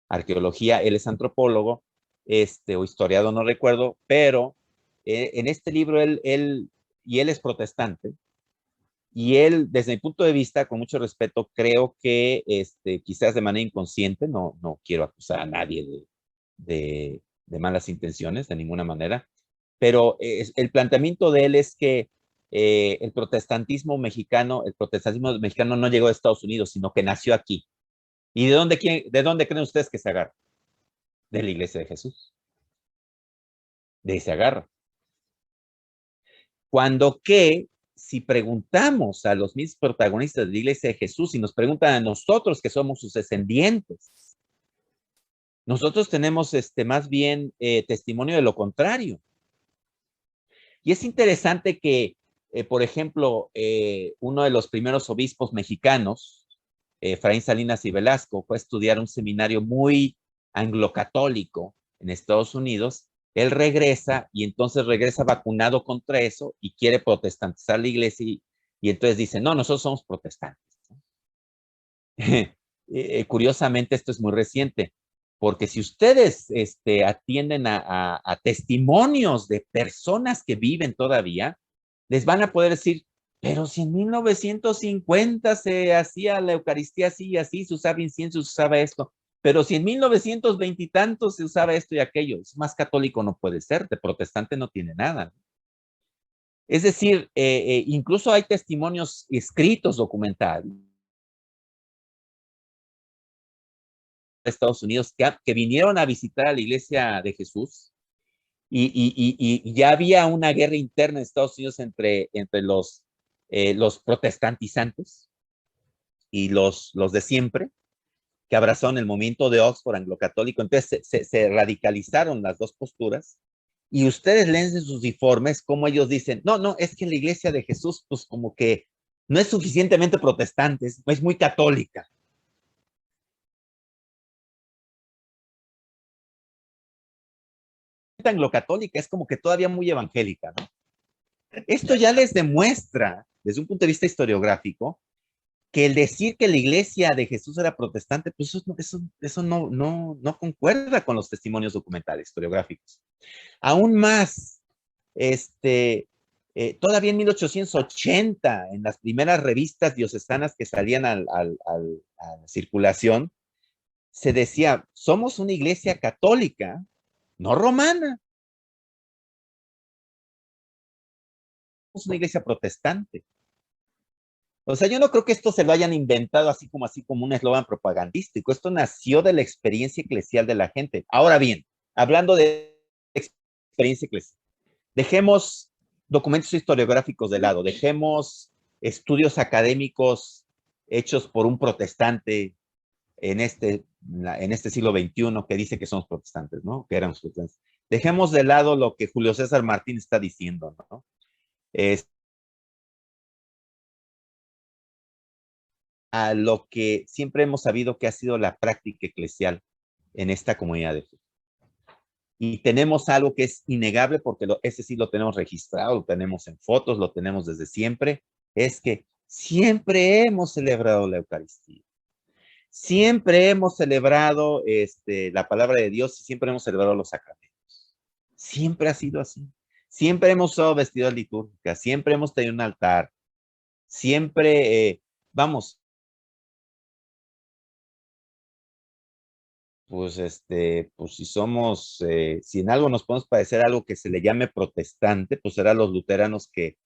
[SPEAKER 3] arqueología, él es antropólogo, o historiador, no recuerdo, pero en este libro él es protestante, y él, desde mi punto de vista, con mucho respeto, creo que quizás de manera inconsciente, no quiero acusar a nadie de malas intenciones, de ninguna manera, pero el planteamiento de él es que el protestantismo mexicano no llegó de Estados Unidos, sino que nació aquí. ¿Y de dónde creen ustedes que se agarra? De la Iglesia de Jesús. De ahí se agarra. Cuando si preguntamos a los mismos protagonistas de la Iglesia de Jesús y nos preguntan a nosotros que somos sus descendientes, nosotros tenemos más bien testimonio de lo contrario. Y es interesante que, por ejemplo, uno de los primeros obispos mexicanos, Efraín Salinas y Velasco, fue a estudiar un seminario muy anglocatólico en Estados Unidos. Él regresa y entonces regresa vacunado contra eso y quiere protestantizar la iglesia y entonces dice, no, nosotros somos protestantes. Curiosamente, esto es muy reciente, porque si ustedes atienden a testimonios de personas que viven todavía, les van a poder decir, pero si en 1950 se hacía la Eucaristía así y así, se usaba incienso, se usaba esto, pero si en 1920 y tantos se usaba esto y aquello, es más católico no puede ser, de protestante no tiene nada. Es decir, incluso hay testimonios escritos, documentales de Estados Unidos que vinieron a visitar a la Iglesia de Jesús y ya había una guerra interna en Estados Unidos entre los protestantizantes y los de siempre, que abrazaron el movimiento de Oxford anglo-católico. Entonces se radicalizaron las dos posturas. Y ustedes leen sus informes como ellos dicen, no, es que la Iglesia de Jesús, pues como que no es suficientemente protestante, es muy católica. Anglo-católica es como que todavía muy evangélica, ¿no? Esto ya les demuestra, desde un punto de vista historiográfico, que el decir que la Iglesia de Jesús era protestante, pues eso no concuerda con los testimonios documentales, historiográficos. Aún más, todavía en 1880, en las primeras revistas diocesanas que salían a la circulación, se decía, somos una iglesia católica, no romana. Somos una iglesia protestante. O sea, yo no creo que esto se lo hayan inventado así como un eslogan propagandístico. Esto nació de la experiencia eclesial de la gente. Ahora bien, hablando de experiencia eclesial, dejemos documentos historiográficos de lado, dejemos estudios académicos hechos por un protestante en este siglo XXI que dice que somos protestantes, ¿no? Que éramos protestantes. Dejemos de lado lo que Julio César Martín está diciendo, ¿no? A lo que siempre hemos sabido que ha sido la práctica eclesial en esta comunidad de fe. Y tenemos algo que es innegable porque ese sí lo tenemos registrado, lo tenemos en fotos, lo tenemos desde siempre, es que siempre hemos celebrado la Eucaristía. Siempre hemos celebrado la palabra de Dios y siempre hemos celebrado los sacramentos. Siempre ha sido así. Siempre hemos usado vestidos litúrgicas, siempre hemos tenido un altar, siempre, pues si en algo nos podemos parecer a algo que se le llame protestante, pues será los luteranos que,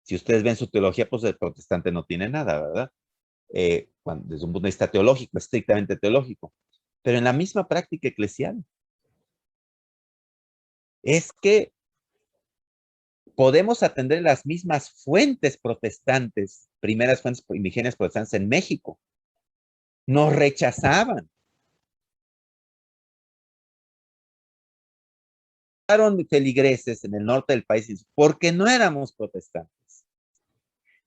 [SPEAKER 3] si ustedes ven su teología, pues el protestante no tiene nada, ¿verdad? Desde un punto de vista teológico, estrictamente teológico. Pero en la misma práctica eclesial, es que podemos atender las mismas fuentes protestantes, primeras fuentes primigenias protestantes en México. Nos rechazaban. Feligreses en el norte del país porque no éramos protestantes.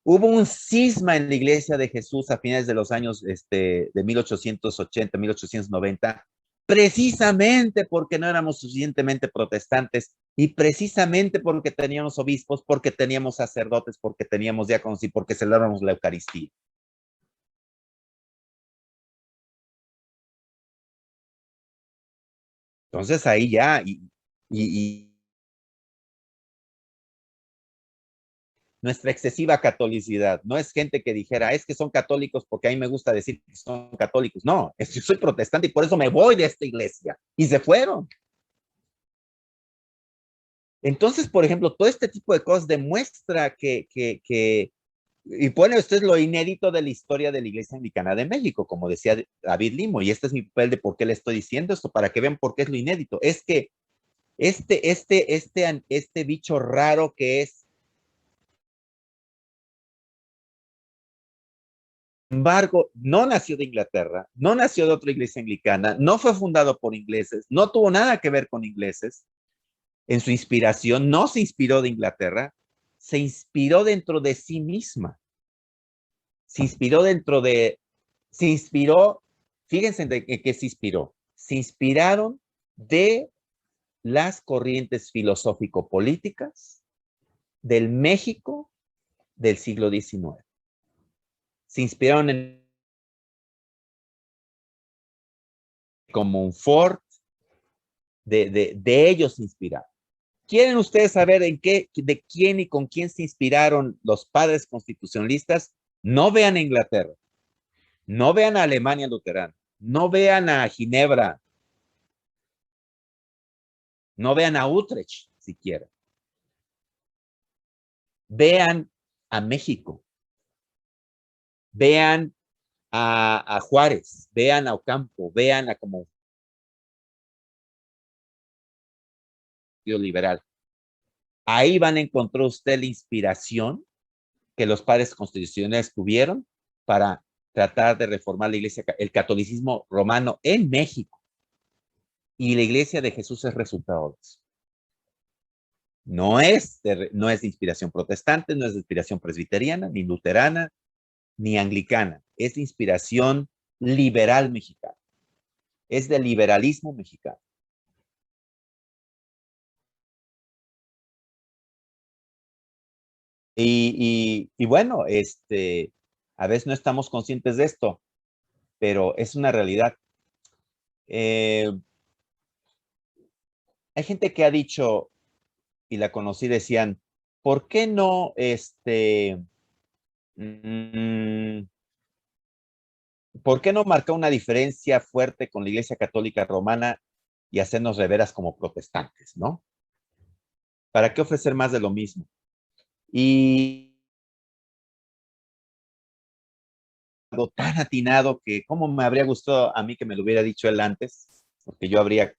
[SPEAKER 3] Hubo un cisma en la Iglesia de Jesús a finales de los años de 1880, 1890, precisamente porque no éramos suficientemente protestantes y precisamente porque teníamos obispos, porque teníamos sacerdotes, porque teníamos diáconos y porque celebrábamos la Eucaristía. Entonces ahí ya, y nuestra excesiva catolicidad. No es gente que dijera, es que son católicos porque a mí me gusta decir que son católicos. No, es que yo soy protestante y por eso me voy de esta iglesia. Y se fueron. Entonces, por ejemplo, todo este tipo de cosas demuestra y bueno, esto es lo inédito de la historia de la Iglesia Anglicana de México, como decía David Limo, y este es mi papel de por qué le estoy diciendo esto, para que vean por qué es lo inédito. Es que este bicho raro que es, sin embargo, no nació de Inglaterra, no nació de otra iglesia anglicana, no fue fundado por ingleses, no tuvo nada que ver con ingleses en su inspiración, no se inspiró de Inglaterra, se inspiró dentro de sí misma, se inspiró, fíjense en qué se inspiró, se inspiraron de las corrientes filosófico-políticas del México del siglo XIX. Se inspiraron en Comonfort, de ellos se inspiraron. ¿Quieren ustedes saber de quién y con quién se inspiraron los padres constitucionalistas? No vean a Inglaterra, no vean a Alemania luterana, no vean a Ginebra, no vean a Utrecht siquiera. Vean a México, vean a Juárez, vean a Ocampo, vean a como liberal. Ahí van a encontrar usted la inspiración que los padres constitucionales tuvieron para tratar de reformar la iglesia, el catolicismo romano en México. Y la iglesia de Jesús es resultado de eso. No es de inspiración protestante, no es de inspiración presbiteriana, ni luterana, ni anglicana. Es de inspiración liberal mexicana. Es del liberalismo mexicano. Y bueno, a veces no estamos conscientes de esto, pero es una realidad. Hay gente que ha dicho, y la conocí, decían, ¿por qué no ¿por qué no marcar una diferencia fuerte con la Iglesia Católica Romana y hacernos reveras como protestantes, ¿no? ¿Para qué ofrecer más de lo mismo? Y algo tan atinado que cómo me habría gustado a mí que me lo hubiera dicho él antes, porque yo habría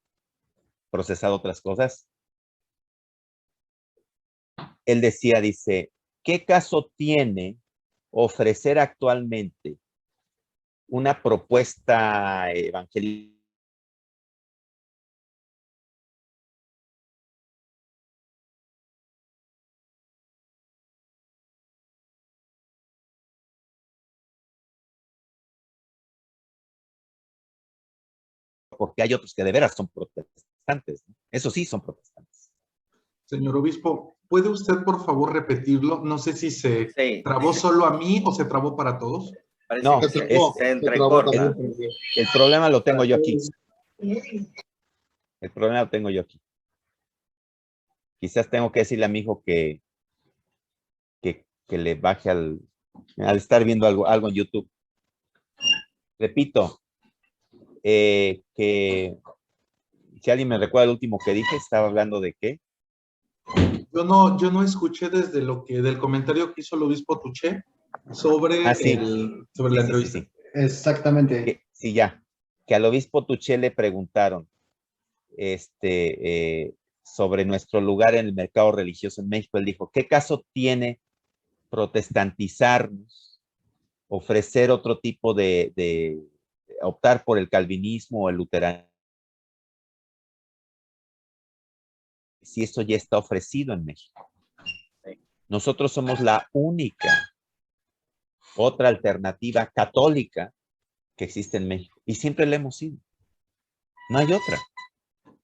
[SPEAKER 3] procesado otras cosas. Él decía, dice, ¿qué caso tiene ofrecer actualmente una propuesta evangélica? Porque hay otros que de veras son protestantes, ¿no? Eso sí, son protestantes.
[SPEAKER 4] Señor obispo, ¿puede usted por favor repetirlo? No sé si se
[SPEAKER 1] Sí.
[SPEAKER 4] trabó solo a mí o se trabó para todos.
[SPEAKER 1] Parece
[SPEAKER 3] No,
[SPEAKER 1] que se entrecorta.
[SPEAKER 3] El problema lo tengo yo aquí. El problema lo tengo yo aquí. Quizás tengo que decirle a mi hijo que le baje al estar viendo algo en YouTube. Repito, que si alguien me recuerda el último que dije, estaba hablando de qué.
[SPEAKER 4] Yo no escuché desde del comentario que hizo el obispo Tuché sobre,
[SPEAKER 3] sí.
[SPEAKER 4] sobre la entrevista.
[SPEAKER 3] Sí.
[SPEAKER 5] Exactamente.
[SPEAKER 3] Sí, ya. Que al obispo Tuché le preguntaron sobre nuestro lugar en el mercado religioso en México. Él dijo, ¿qué caso tiene protestantizarnos, ofrecer otro tipo de optar por el calvinismo o el luteranismo, si eso ya está ofrecido en México? Nosotros somos la única otra alternativa católica que existe en México y siempre la hemos sido. No hay otra.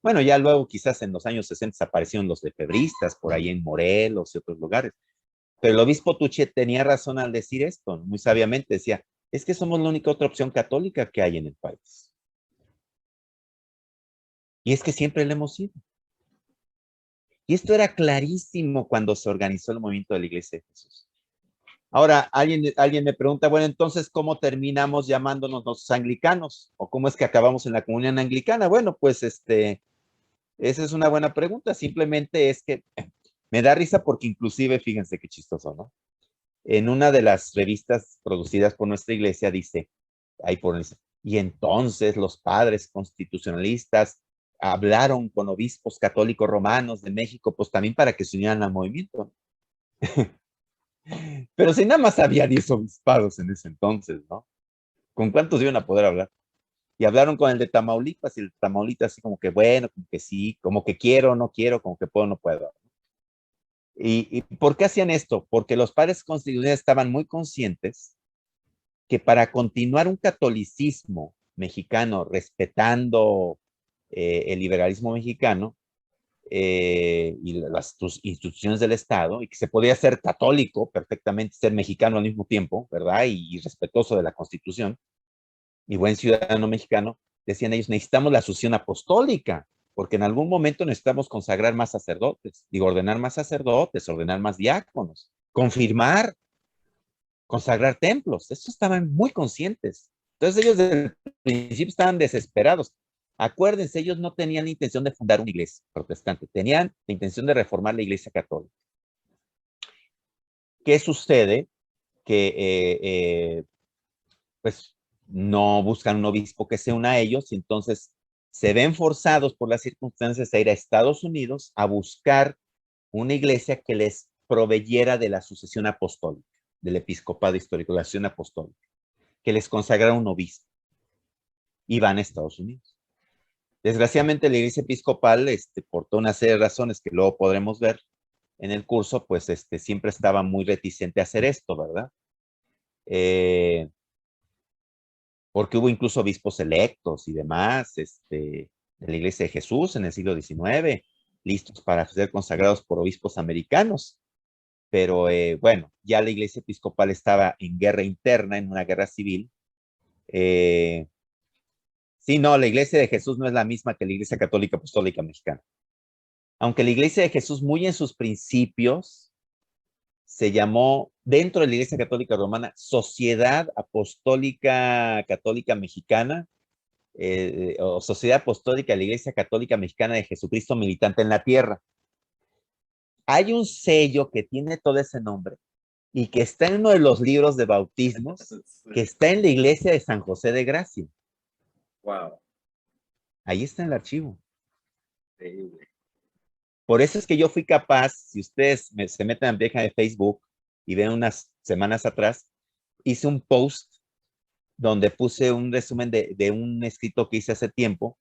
[SPEAKER 3] Bueno, ya luego quizás en los años 60 aparecieron los lefebristas por ahí en Morelos y otros lugares. Pero el obispo Tuché tenía razón al decir esto, muy sabiamente decía, es que somos la única otra opción católica que hay en el país. Y es que siempre la hemos sido. Y esto era clarísimo cuando se organizó el movimiento de la Iglesia de Jesús. Ahora, alguien me pregunta, bueno, entonces, ¿cómo terminamos llamándonos los anglicanos? ¿O cómo es que acabamos en la comunión anglicana? Bueno, pues esa es una buena pregunta. Simplemente es que me da risa porque inclusive, fíjense qué chistoso, ¿no? En una de las revistas producidas por nuestra iglesia dice, ahí ponen, y entonces los padres constitucionalistas hablaron con obispos católicos romanos de México, pues también para que se unieran al movimiento. Pero si nada más había 10 obispados en ese entonces, ¿no? ¿Con cuántos iban a poder hablar? Y hablaron con el de Tamaulipas, y el de Tamaulipas así como que bueno, como que sí, como que quiero, no quiero, como que puedo, no puedo. ¿Y por qué hacían esto? Porque los padres constitucionales estaban muy conscientes que para continuar un catolicismo mexicano respetando el liberalismo mexicano y las instituciones del Estado, y que se podía ser católico perfectamente, ser mexicano al mismo tiempo, ¿verdad? Y respetuoso de la Constitución, y buen ciudadano mexicano, decían ellos, necesitamos la sucesión apostólica, porque en algún momento necesitamos consagrar más sacerdotes, digo, ordenar más sacerdotes, ordenar más diáconos, confirmar, consagrar templos. Eso estaban muy conscientes. Entonces ellos desde el principio estaban desesperados. Acuérdense, ellos no tenían la intención de fundar una iglesia protestante, tenían la intención de reformar la iglesia católica. ¿Qué sucede? Que pues no buscan un obispo que se una a ellos, y entonces se ven forzados por las circunstancias a ir a Estados Unidos a buscar una iglesia que les proveyera de la sucesión apostólica, del episcopado histórico, la sucesión apostólica, que les consagrara un obispo, y van a Estados Unidos. Desgraciadamente la iglesia episcopal, por toda una serie de razones que luego podremos ver en el curso, pues siempre estaba muy reticente a hacer esto, ¿verdad? Porque hubo incluso obispos electos y demás, de la Iglesia de Jesús en el siglo XIX, listos para ser consagrados por obispos americanos. Pero bueno, ya la Iglesia Episcopal estaba en guerra interna, en una guerra civil. Sí, no, la Iglesia de Jesús no es la misma que la Iglesia Católica Apostólica Mexicana. Aunque la Iglesia de Jesús, muy en sus principios, se llamó, dentro de la Iglesia Católica Romana, Sociedad Apostólica Católica Mexicana, o Sociedad Apostólica de la Iglesia Católica Mexicana de Jesucristo Militante en la Tierra. Hay un sello que tiene todo ese nombre y que está en uno de los libros de bautismos, que está en la iglesia de San José de Gracia.
[SPEAKER 1] Wow.
[SPEAKER 3] Ahí está en el archivo. Por eso es que yo fui capaz, si ustedes se meten en la página de Facebook y ven unas semanas atrás, hice un post donde puse un resumen de un escrito que hice hace tiempo,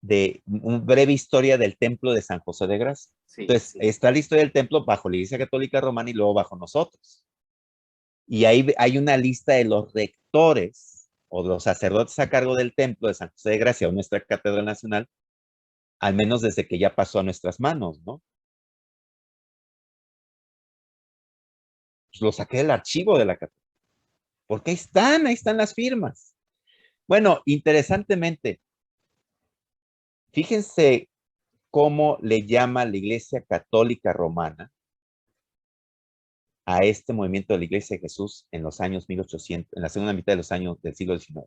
[SPEAKER 3] de una breve historia del templo de San José de Gracia.
[SPEAKER 1] Sí,
[SPEAKER 3] Entonces,
[SPEAKER 1] sí.
[SPEAKER 3] está la historia del templo bajo la Iglesia Católica Romana y luego bajo nosotros. Y ahí hay una lista de los rectores o de los sacerdotes a cargo del templo de San José de Gracia o nuestra Catedral Nacional, al menos desde que ya pasó a nuestras manos, ¿no? Pues lo saqué del archivo de la catedral. Porque ahí están las firmas. Bueno, interesantemente, fíjense cómo le llama la Iglesia Católica Romana a este movimiento de la Iglesia de Jesús en los años 1800, en la segunda mitad de los años del siglo XIX.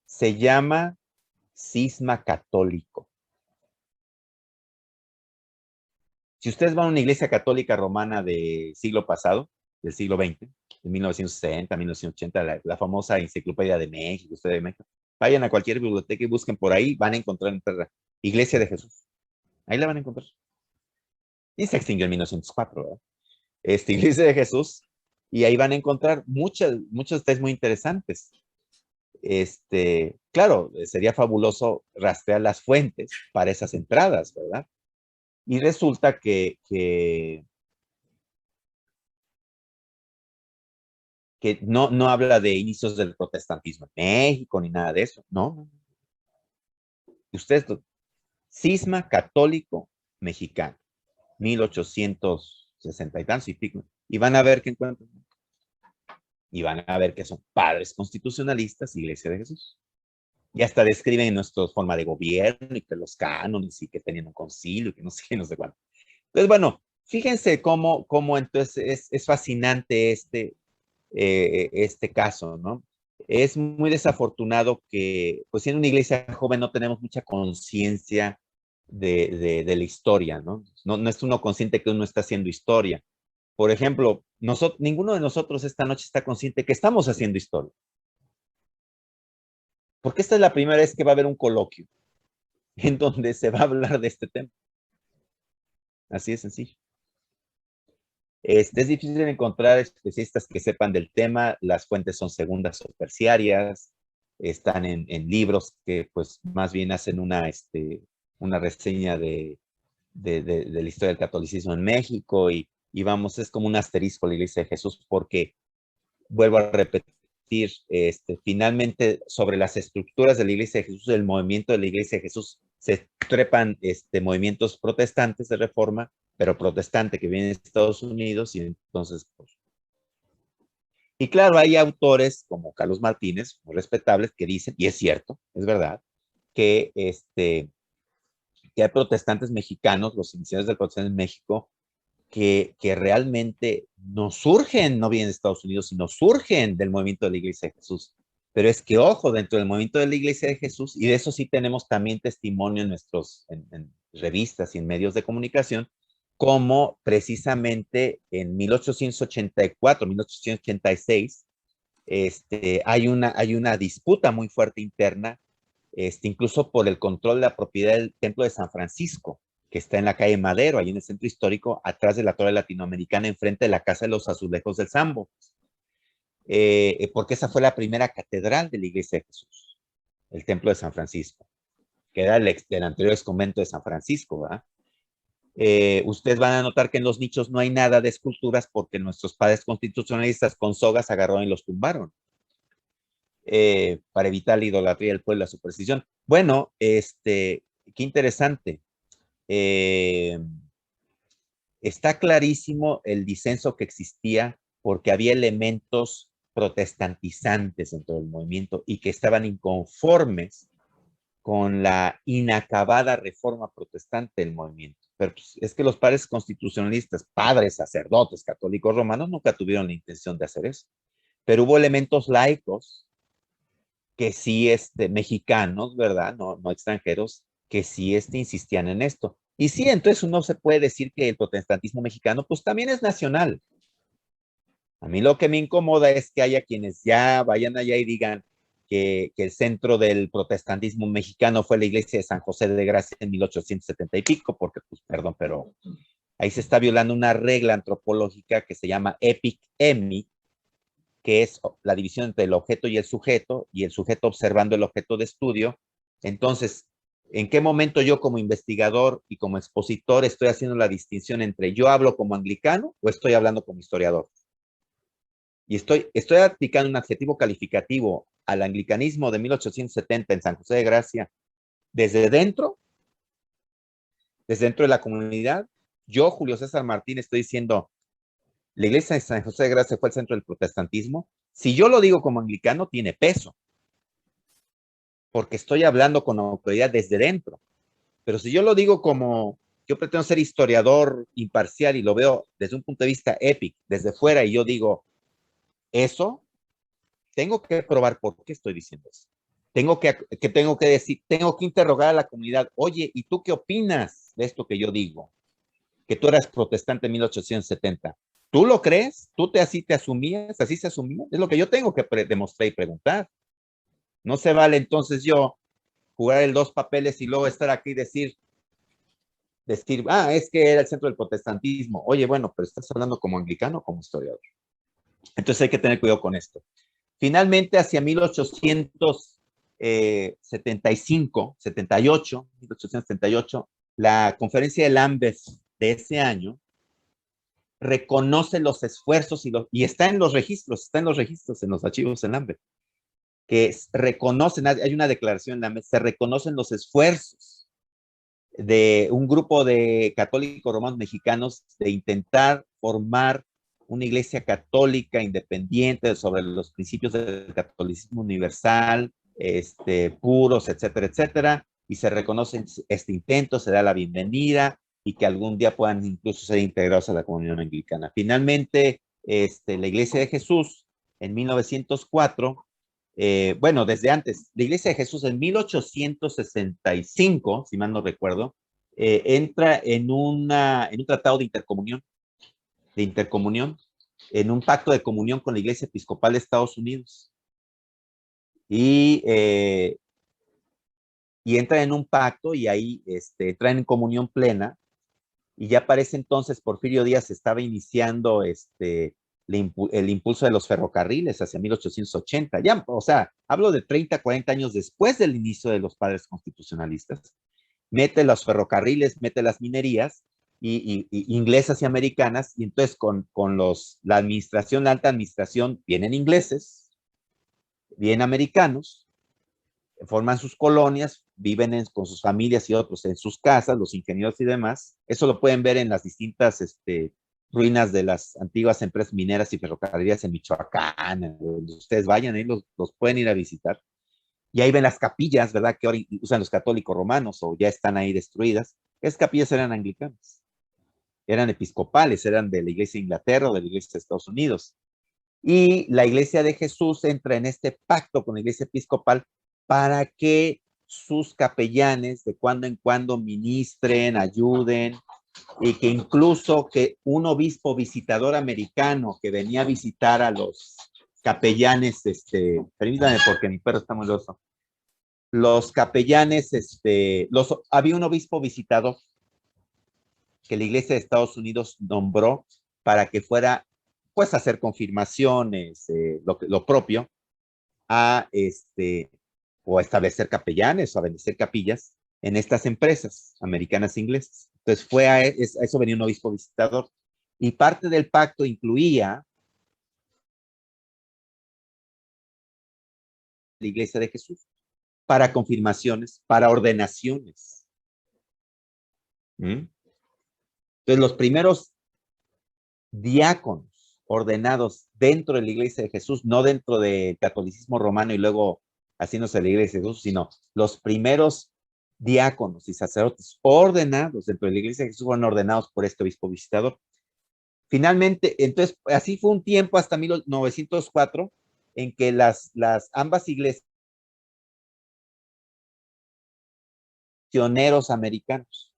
[SPEAKER 3] Se llama cisma católico. Si ustedes van a una iglesia católica romana del siglo pasado, del siglo XX, de 1960, 1980, la famosa Enciclopedia de México, Historia de México, vayan a cualquier biblioteca y busquen por ahí, van a encontrar Iglesia de Jesús. Ahí la van a encontrar. Y se extinguió en 1904, ¿verdad? Iglesia de Jesús, y ahí van a encontrar muchos textos muy interesantes. Claro, sería fabuloso rastrear las fuentes para esas entradas, ¿verdad? Y resulta que no habla de inicios del protestantismo en México ni nada de eso, no. Ustedes, cisma católico mexicano, 1860 y tantos y pico, y van a ver que encuentran. Y van a ver que son padres constitucionalistas, Iglesia de Jesús. Y hasta describen nuestra forma de gobierno y que los cánones y que tenían un concilio y que no sé, no sé cuánto. Entonces, bueno, fíjense cómo entonces es fascinante este caso, ¿no? Es muy desafortunado que, pues, en una iglesia joven no tenemos mucha conciencia de la historia, ¿no? No es uno consciente que uno está haciendo historia. Por ejemplo, ninguno de nosotros esta noche está consciente que estamos haciendo historia. Porque esta es la primera vez que va a haber un coloquio en donde se va a hablar de este tema. Así de sencillo. Es difícil encontrar especialistas que sepan del tema, las fuentes son segundas o terciarias, están en libros que pues más bien hacen una reseña de la historia del catolicismo en México y vamos, es como un asterisco la Iglesia de Jesús porque, vuelvo a repetir, finalmente sobre las estructuras de la Iglesia de Jesús, el movimiento de la Iglesia de Jesús, se trepan movimientos protestantes de reforma, pero protestante que viene de Estados Unidos y entonces, pues. Y claro, hay autores como Carlos Martínez, muy respetables, que dicen, y es cierto, es verdad, que, que hay protestantes mexicanos, los iniciadores del protestantismo en México, que realmente no surgen, no vienen de Estados Unidos, sino surgen del movimiento de la Iglesia de Jesús. Pero es que, ojo, dentro del movimiento de la Iglesia de Jesús, y de eso sí tenemos también testimonio en revistas y en medios de comunicación, cómo precisamente en 1884, 1886, hay una disputa muy fuerte interna, incluso por el control de la propiedad del Templo de San Francisco, que está en la calle Madero, ahí en el centro histórico, atrás de la Torre Latinoamericana, enfrente de la Casa de los Azulejos del Sambo, porque esa fue la primera catedral de la Iglesia de Jesús, el Templo de San Francisco, que era del anterior convento de San Francisco, ¿verdad? Ustedes van a notar que en los nichos no hay nada de esculturas porque nuestros padres constitucionalistas con sogas agarraron y los tumbaron para evitar la idolatría del pueblo, la superstición. Bueno, qué interesante. Está clarísimo el disenso que existía porque había elementos protestantizantes dentro del movimiento y que estaban inconformes con la inacabada reforma protestante del movimiento. Pero pues, es que los padres constitucionalistas, padres, sacerdotes, católicos romanos, nunca tuvieron la intención de hacer eso. Pero hubo elementos laicos que sí, mexicanos, ¿verdad? No extranjeros, que sí, insistían en esto. Y sí, entonces uno se puede decir que el protestantismo mexicano, pues también es nacional. A mí lo que me incomoda es que haya quienes ya vayan allá y digan que el centro del protestantismo mexicano fue la iglesia de San José de Gracia en 1870 y pico, porque, pues, perdón, pero ahí se está violando una regla antropológica que se llama epic-emi, que es la división entre el objeto y el sujeto observando el objeto de estudio. Entonces, ¿en qué momento yo como investigador y como expositor estoy haciendo la distinción entre yo hablo como anglicano o estoy hablando como historiador? Y estoy aplicando un adjetivo calificativo al anglicanismo de 1870 en San José de Gracia desde dentro de la comunidad. Yo, Julio César Martín, estoy diciendo, la iglesia de San José de Gracia fue el centro del protestantismo. Si yo lo digo como anglicano, tiene peso, porque estoy hablando con autoridad desde dentro. Pero si yo lo digo como, yo pretendo ser historiador imparcial y lo veo desde un punto de vista épico, desde fuera, y yo digo, eso, tengo que probar por qué estoy diciendo eso. Tengo que decir, tengo que interrogar a la comunidad, oye, ¿y tú qué opinas de esto que yo digo? Que tú eras protestante en 1870. ¿Tú lo crees? ¿Tú así te asumías? ¿Así se asumía? Es lo que yo tengo que demostrar y preguntar. No se vale entonces yo jugar el dos papeles y luego estar aquí y decir, es que era el centro del protestantismo. Oye, bueno, pero estás hablando como anglicano o como historiador. Entonces hay que tener cuidado con esto. Finalmente, hacia 1875, 1878, la conferencia de Lambeth de ese año reconoce los esfuerzos y está en los registros, en los archivos de Lambeth, que reconocen, hay una declaración en Lambeth, se reconocen los esfuerzos de un grupo de católicos romanos mexicanos de intentar formar una iglesia católica independiente sobre los principios del catolicismo universal, puros, etcétera, etcétera, y se reconoce este intento, se da la bienvenida y que algún día puedan incluso ser integrados a la comunión anglicana. Finalmente, la Iglesia de Jesús en 1904, bueno, desde antes, la Iglesia de Jesús en 1865, si mal no recuerdo, entra en un tratado de intercomunión, en un pacto de comunión con la Iglesia Episcopal de Estados Unidos. Y entra en un pacto y ahí entra en comunión plena. Y ya para ese entonces Porfirio Díaz estaba iniciando el impulso de los ferrocarriles hacia 1880. Ya, o sea, hablo de 30, 40 años después del inicio de los padres constitucionalistas. Mete los ferrocarriles, mete las minerías y inglesas y americanas, y entonces con la administración, la alta administración, vienen ingleses, vienen americanos, forman sus colonias, viven con sus familias y otros en sus casas, los ingenieros y demás. Eso lo pueden ver en las distintas ruinas de las antiguas empresas mineras y ferrocarriles en Michoacán, donde ustedes vayan, ahí los pueden ir a visitar. Y ahí ven las capillas, ¿verdad? Que ahora usan los católicos romanos o ya están ahí destruidas. Esas capillas eran anglicanas, eran episcopales, eran de la iglesia de Inglaterra o de la iglesia de Estados Unidos. Y la iglesia de Jesús entra en este pacto con la iglesia episcopal para que sus capellanes de cuando en cuando ministren, ayuden y que incluso que un obispo visitador americano que venía a visitar a los capellanes, permítame porque mi perro está muy loco. Los capellanes, había un obispo visitador que la Iglesia de Estados Unidos nombró para que fuera, pues, a hacer confirmaciones, lo propio, o a establecer capellanes o a bendecir capillas en estas empresas americanas e inglesas. Entonces a eso venía un obispo visitador. Y parte del pacto incluía la Iglesia de Jesús para confirmaciones, para ordenaciones. Entonces los primeros diáconos ordenados dentro de la Iglesia de Jesús, no dentro del catolicismo romano y luego haciéndose la Iglesia de Jesús, sino los primeros diáconos y sacerdotes ordenados dentro de la Iglesia de Jesús fueron ordenados por este obispo visitador. Finalmente, entonces, así fue un tiempo hasta 1904 en que ambas iglesias pioneros americanos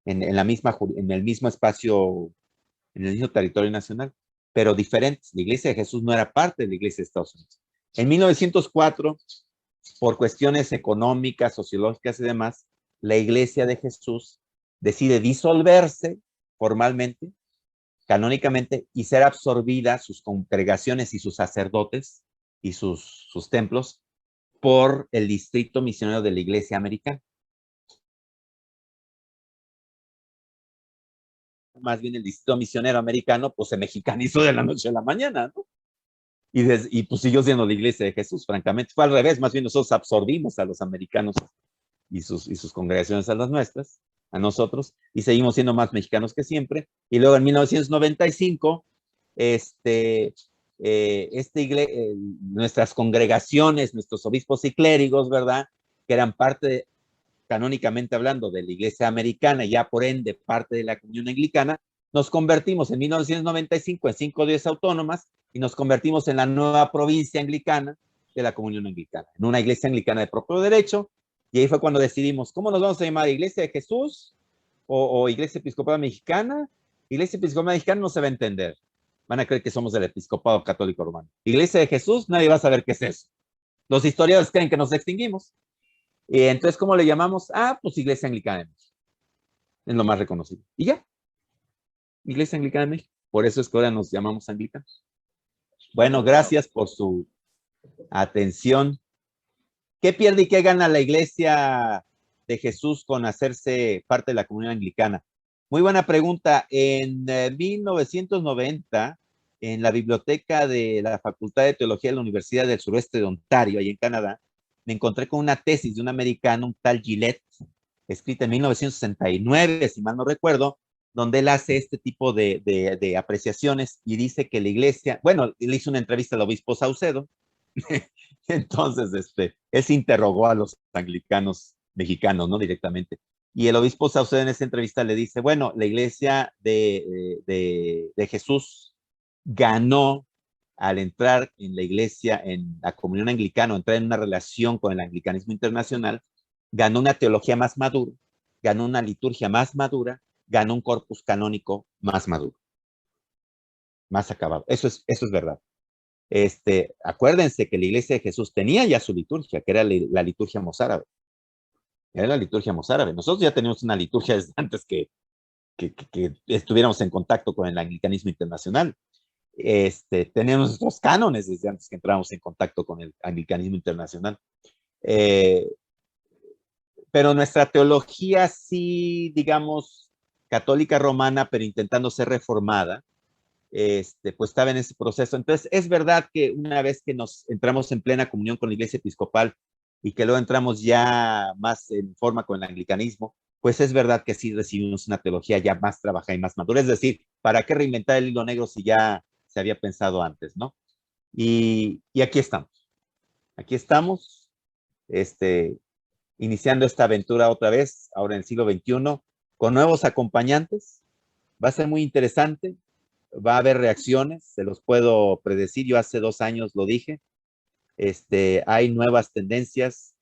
[SPEAKER 3] en el mismo espacio, en el mismo territorio nacional, pero diferentes. La Iglesia de Jesús no era parte de la Iglesia de Estados Unidos. En 1904, por cuestiones económicas, sociológicas y demás, la Iglesia de Jesús decide disolverse formalmente, canónicamente, y ser absorbida sus congregaciones y sus sacerdotes y sus templos por el distrito misionero de la Iglesia americana. Más bien el distrito misionero americano, pues se mexicanizó de la noche a la mañana, ¿no? Y pues siguió siendo la Iglesia de Jesús, francamente. Fue al revés, más bien nosotros absorbimos a los americanos y sus congregaciones a las nuestras, a nosotros, y seguimos siendo más mexicanos que siempre. Y luego en 1995, nuestras congregaciones, nuestros obispos y clérigos, ¿verdad? Que eran parte, canónicamente hablando, de la Iglesia americana y ya por ende parte de la comunión anglicana, nos convertimos en 1995 en 5 diócesis autónomas y nos convertimos en la nueva provincia anglicana de la comunión anglicana, en una iglesia anglicana de propio derecho. Y ahí fue cuando decidimos, ¿cómo nos vamos a llamar? ¿Iglesia de Jesús o Iglesia Episcopal Mexicana? Iglesia Episcopal Mexicana no se va a entender. Van a creer que somos del Episcopado Católico Romano. Iglesia de Jesús, nadie va a saber qué es eso. Los historiadores creen que nos extinguimos. Y entonces, ¿cómo le llamamos? Pues Iglesia Anglicana de México. Es lo más reconocido. Y ya. Iglesia Anglicana de México. Por eso es que ahora nos llamamos anglicanos. Bueno, gracias por su atención. ¿Qué pierde y qué gana la Iglesia de Jesús con hacerse parte de la comunión anglicana? Muy buena pregunta. En 1990, en la biblioteca de la Facultad de Teología de la Universidad del Suroeste de Ontario, ahí en Canadá, me encontré con una tesis de un americano, un tal Gillette, escrita en 1969, si mal no recuerdo, donde él hace este tipo de apreciaciones y dice que la Iglesia, bueno, le hizo una entrevista al obispo Saucedo. Entonces, él se interrogó a los anglicanos mexicanos, ¿no? Directamente. Y el obispo Saucedo en esa entrevista le dice, bueno, la Iglesia de Jesús ganó al entrar en la Iglesia, en la comunión anglicana, entrar en una relación con el anglicanismo internacional, ganó una teología más madura, ganó una liturgia más madura, ganó un corpus canónico más maduro, más acabado. Eso es verdad. Acuérdense que la Iglesia de Jesús tenía ya su liturgia, que era la liturgia mozárabe. Era la liturgia mozárabe. Nosotros ya teníamos una liturgia desde antes que estuviéramos en contacto con el anglicanismo internacional. Teníamos nuestros cánones desde antes que entramos en contacto con el anglicanismo internacional. Pero nuestra teología sí, digamos, católica romana, pero intentando ser reformada, pues estaba en ese proceso. Entonces, es verdad que una vez que nos entramos en plena comunión con la Iglesia Episcopal y que luego entramos ya más en forma con el anglicanismo, pues es verdad que sí recibimos una teología ya más trabajada y más madura. Es decir, ¿para qué reinventar el hilo negro si ya se había pensado antes, no? Y aquí estamos. Aquí estamos, iniciando esta aventura otra vez, ahora en el siglo XXI, con nuevos acompañantes. Va a ser muy interesante. Va a haber reacciones, se los puedo predecir. Yo hace 2 años lo dije. Hay nuevas tendencias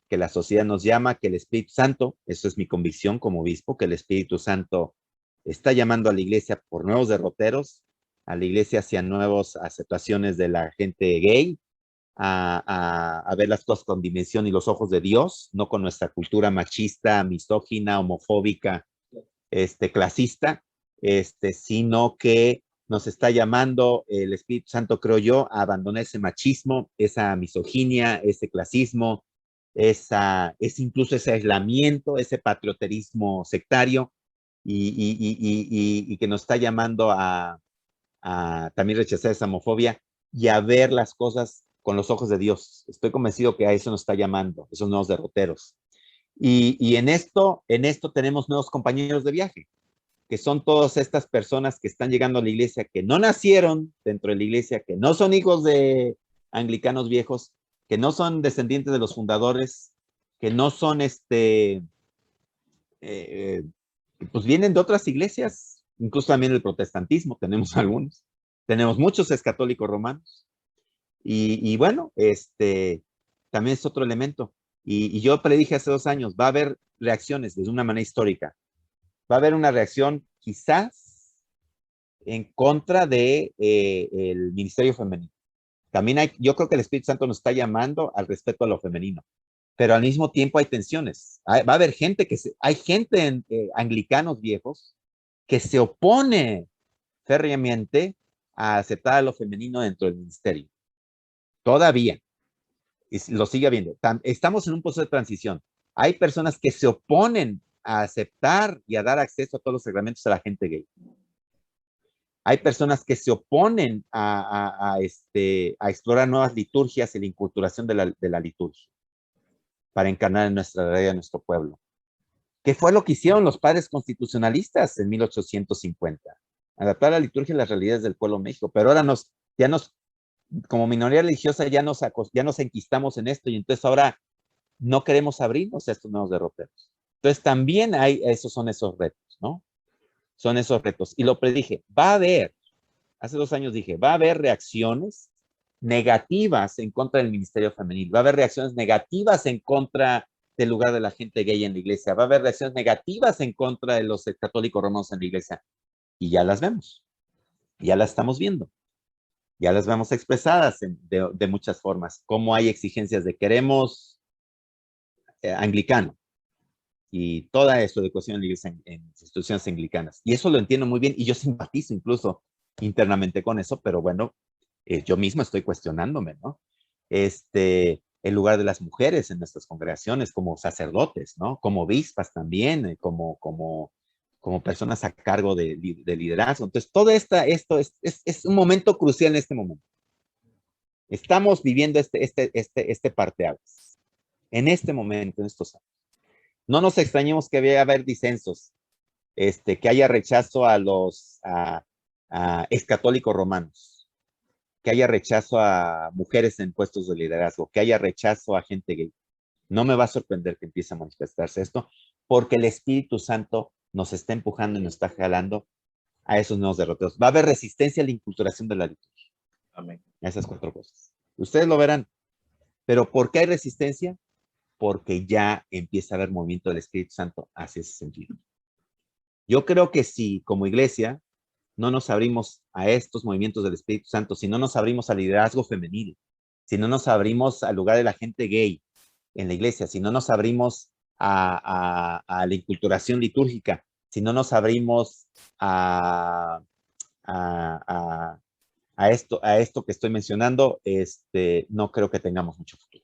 [SPEAKER 3] que la sociedad nos llama, que el Espíritu Santo, eso es mi convicción como obispo, que el Espíritu Santo está llamando a la iglesia por nuevos derroteros, a la iglesia hacia nuevas aceptaciones de la gente gay, a ver las cosas con dimensión y los ojos de Dios, no con nuestra cultura machista, misógina, homofóbica, clasista, sino que nos está llamando el Espíritu Santo, creo yo, a abandonar ese machismo, esa misoginia, ese clasismo, incluso ese aislamiento, ese patrioterismo sectario, y que nos está llamando a también rechazar esa homofobia y a ver las cosas con los ojos de Dios. Estoy convencido que a eso nos está llamando, esos nuevos derroteros. Y en esto tenemos nuevos compañeros de viaje, que son todas estas personas que están llegando a la iglesia, que no nacieron dentro de la iglesia, que no son hijos de anglicanos viejos, que no son descendientes de los fundadores, que no son, pues vienen de otras iglesias, incluso también el protestantismo, tenemos algunos, tenemos muchos católicos romanos, y bueno, también es otro elemento, y yo predije hace 2 años, va a haber reacciones de una manera histórica, va a haber una reacción quizás en contra de el ministerio femenino. También yo creo que el Espíritu Santo nos está llamando al respeto a lo femenino, pero al mismo tiempo hay tensiones. Va a haber gente hay gente anglicanos viejos que se opone férreamente a aceptar a lo femenino dentro del ministerio. Todavía. Y lo sigue habiendo. Estamos en un proceso de transición. Hay personas que se oponen a aceptar y a dar acceso a todos los reglamentos a la gente gay. Hay personas que se oponen a explorar nuevas liturgias y la inculturación de la liturgia para encarnar en nuestra realidad, en nuestro pueblo. ¿Qué fue lo que hicieron los padres constitucionalistas en 1850? Adaptar la liturgia a las realidades del pueblo de México, pero ahora como minoría religiosa ya nos enquistamos en esto, y entonces ahora no queremos abrirnos a estos nuevos derroteros. Entonces también son esos retos, ¿no? Son esos retos. Y lo predije, hace 2 años dije, va a haber reacciones negativas en contra del ministerio femenil, va a haber reacciones negativas en contra del lugar de la gente gay en la iglesia, va a haber reacciones negativas en contra de los católicos romanos en la iglesia, y ya las vemos, ya las estamos viendo, ya las vemos expresadas de muchas formas, como hay exigencias de queremos anglicano, y toda esta educación en la iglesia en instituciones anglicanas, y eso lo entiendo muy bien, y yo simpatizo incluso internamente con eso, pero bueno, yo mismo estoy cuestionándome, ¿no? El lugar de las mujeres en nuestras congregaciones como sacerdotes, ¿no? Como obispas también, como personas a cargo de liderazgo. Entonces, todo esto es un momento crucial en este momento. Estamos viviendo este parteaguas en este momento, en estos años. No nos extrañemos que vaya a haber disensos, que haya rechazo a los excatólicos romanos, que haya rechazo a mujeres en puestos de liderazgo, que haya rechazo a gente gay. No me va a sorprender que empiece a manifestarse esto, porque el Espíritu Santo nos está empujando y nos está jalando a esos nuevos derroteros. Va a haber resistencia a la inculturación de la liturgia.
[SPEAKER 1] Amén.
[SPEAKER 3] A esas 4 cosas. Ustedes lo verán. Pero ¿por qué hay resistencia? Porque ya empieza a haber movimiento del Espíritu Santo hacia ese sentido. Yo creo que si como iglesia no nos abrimos a estos movimientos del Espíritu Santo, si no nos abrimos al liderazgo femenil, si no nos abrimos al lugar de la gente gay en la iglesia, si no nos abrimos a la inculturación litúrgica, si no nos abrimos a esto que estoy mencionando, no creo que tengamos mucho futuro.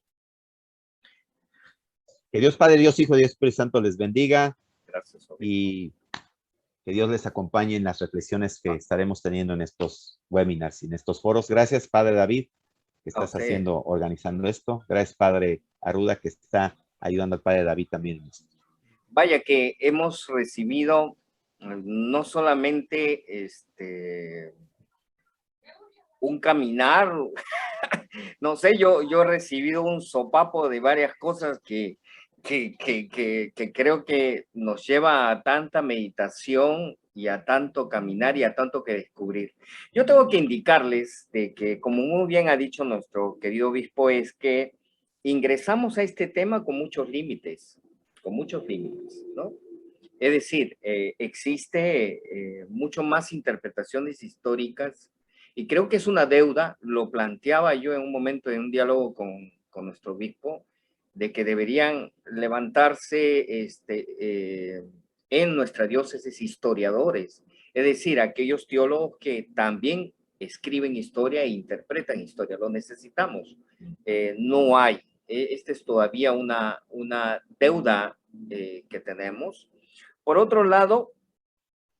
[SPEAKER 3] Que Dios Padre, Dios Hijo y Dios Espíritu Santo les bendiga.
[SPEAKER 1] Gracias, obispo.
[SPEAKER 3] Y que Dios les acompañe en las reflexiones que estaremos teniendo en estos webinars y en estos foros. Gracias, Padre David, que estás organizando esto. Gracias, Padre Aruda, que está ayudando al Padre David también en esto.
[SPEAKER 1] Vaya que hemos recibido no solamente un caminar, no sé, yo he recibido un sopapo de varias cosas que creo que nos lleva a tanta meditación y a tanto caminar y a tanto que descubrir. Yo tengo que indicarles de que, como muy bien ha dicho nuestro querido obispo, es que ingresamos a este tema con muchos límites, ¿no? Es decir, existe mucho más interpretaciones históricas y creo que es una deuda, lo planteaba yo en un momento en un diálogo con nuestro obispo, de que deberían levantarse en nuestra diócesis historiadores, es decir, aquellos teólogos que también escriben historia e interpretan historia, lo necesitamos. No hay, esta es todavía una deuda que tenemos. Por otro lado,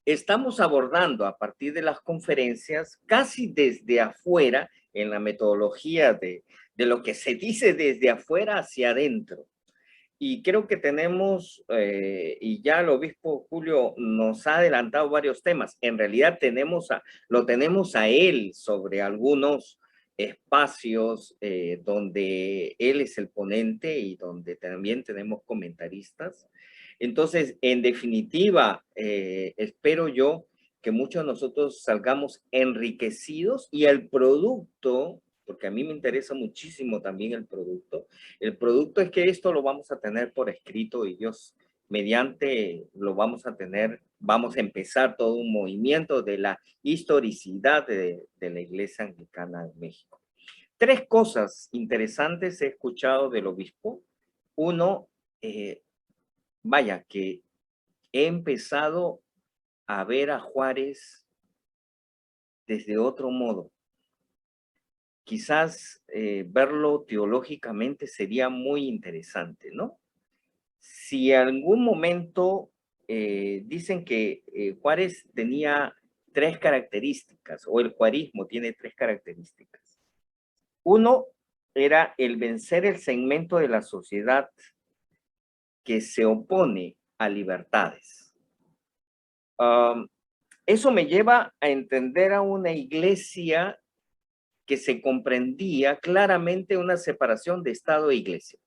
[SPEAKER 1] estamos abordando a partir de las conferencias, casi desde afuera, en la metodología de lo que se dice desde afuera hacia adentro. Y creo que tenemos, y ya el obispo Julio nos ha adelantado varios temas, en realidad lo tenemos a él sobre algunos espacios donde él es el ponente y donde también tenemos comentaristas. Entonces, en definitiva, espero yo que muchos de nosotros salgamos enriquecidos y el producto, porque a mí me interesa muchísimo también el producto es que esto lo vamos a tener por escrito y Dios mediante lo vamos a tener, vamos a empezar todo un movimiento de la historicidad de la Iglesia Anglicana de México. 3 cosas interesantes he escuchado del obispo. Uno, vaya, que he empezado a ver a Juárez desde otro modo. Quizás verlo teológicamente sería muy interesante, ¿no? Si en algún momento dicen que Juárez tenía 3 características, o el juarismo tiene 3 características. Uno era el vencer el segmento de la sociedad que se opone a libertades. Eso me lleva a entender a una iglesia que se comprendía claramente una separación de Estado e Iglesia.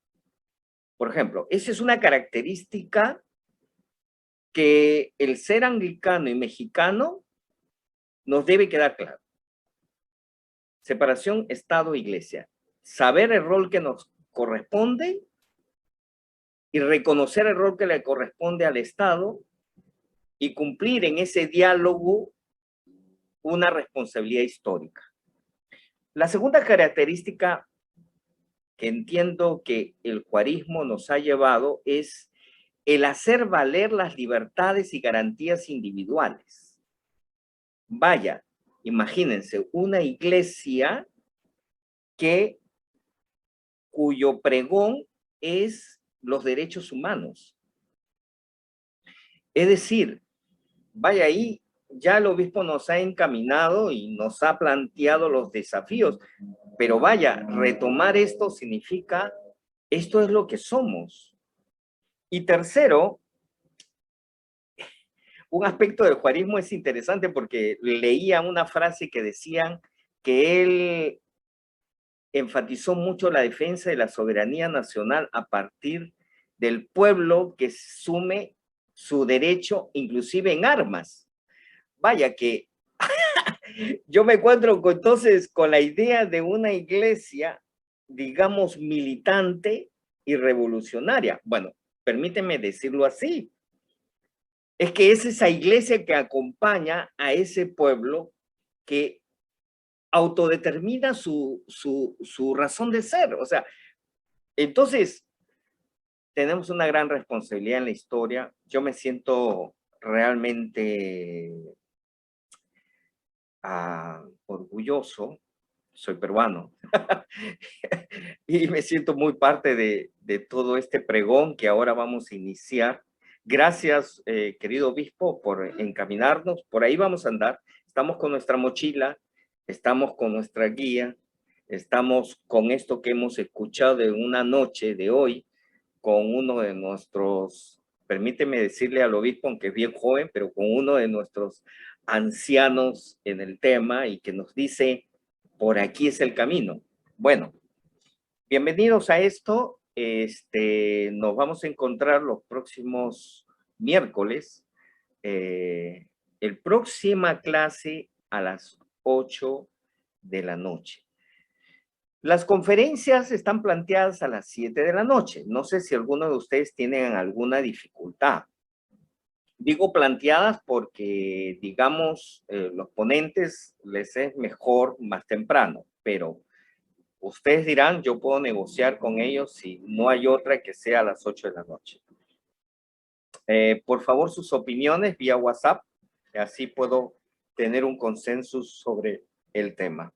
[SPEAKER 1] Por ejemplo, esa es una característica que el ser anglicano y mexicano nos debe quedar claro. Separación Estado-Iglesia. Saber el rol que nos corresponde y reconocer el rol que le corresponde al Estado y cumplir en ese diálogo una responsabilidad histórica. La segunda característica que entiendo que el juarismo nos ha llevado es el hacer valer las libertades y garantías individuales. Vaya, imagínense, una iglesia cuyo pregón es los derechos humanos. Es decir, vaya, ahí ya el obispo nos ha encaminado y nos ha planteado los desafíos, pero vaya, retomar esto significa, esto es lo que somos. Y tercero, un aspecto del juarismo es interesante porque leía una frase que decían que él enfatizó mucho la defensa de la soberanía nacional a partir del pueblo que sume su derecho inclusive en armas. Vaya que yo me encuentro entonces con la idea de una iglesia, digamos, militante y revolucionaria. Bueno, permíteme decirlo así. Es que es esa iglesia que acompaña a ese pueblo que autodetermina su razón de ser. O sea, entonces tenemos una gran responsabilidad en la historia. Yo me siento realmente orgulloso, soy peruano, y me siento muy parte de todo este pregón que ahora vamos a iniciar. Gracias, querido obispo, por encaminarnos. Por ahí vamos a andar. Estamos con nuestra mochila, estamos con nuestra guía, estamos con esto que hemos escuchado de una noche de hoy, con uno de nuestros, permíteme decirle al obispo, aunque es bien joven, pero con uno de nuestros ancianos en el tema y que nos dice, por aquí es el camino. Bueno, bienvenidos a esto. Nos vamos a encontrar los próximos miércoles. El próxima clase a las 8 de la noche. Las conferencias están planteadas a las 7 de la noche. No sé si alguno de ustedes tienen alguna dificultad. Digo planteadas porque, digamos, los ponentes les es mejor más temprano, pero ustedes dirán, yo puedo negociar con ellos si no hay otra que sea a las 8 de la noche. Por favor, sus opiniones vía WhatsApp, así puedo tener un consenso sobre el tema.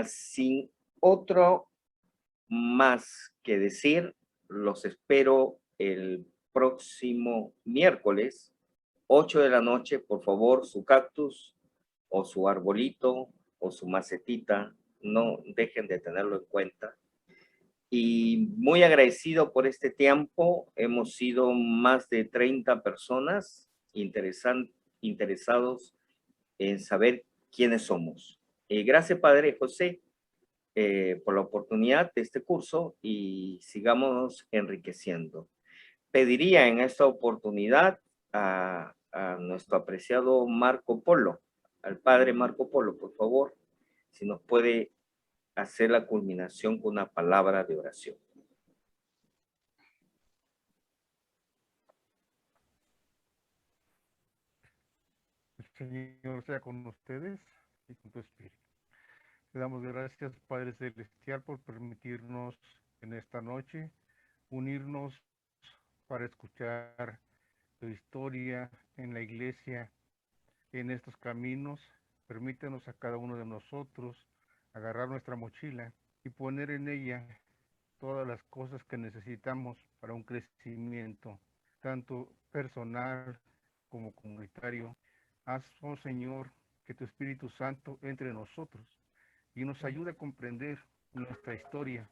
[SPEAKER 1] Sin otro más que decir, los espero el próximo miércoles, 8 de la noche. Por favor, su cactus o su arbolito o su macetita, no dejen de tenerlo en cuenta. Y muy agradecido por este tiempo. Hemos sido más de 30 personas interesados en saber quiénes somos. Gracias, Padre José, por la oportunidad de este curso y sigamos enriqueciendo. Pediría en esta oportunidad a nuestro apreciado Marco Polo, al Padre Marco Polo, por favor, si nos puede hacer la culminación con una palabra de oración.
[SPEAKER 5] El Señor sea con ustedes y con tu espíritu. Le damos gracias, Padre Celestial, por permitirnos en esta noche unirnos para escuchar tu historia en la iglesia, en estos caminos. Permítenos a cada uno de nosotros agarrar nuestra mochila y poner en ella todas las cosas que necesitamos para un crecimiento, tanto personal como comunitario. Haz, oh Señor, que tu Espíritu Santo entre en nosotros y nos ayude a comprender nuestra historia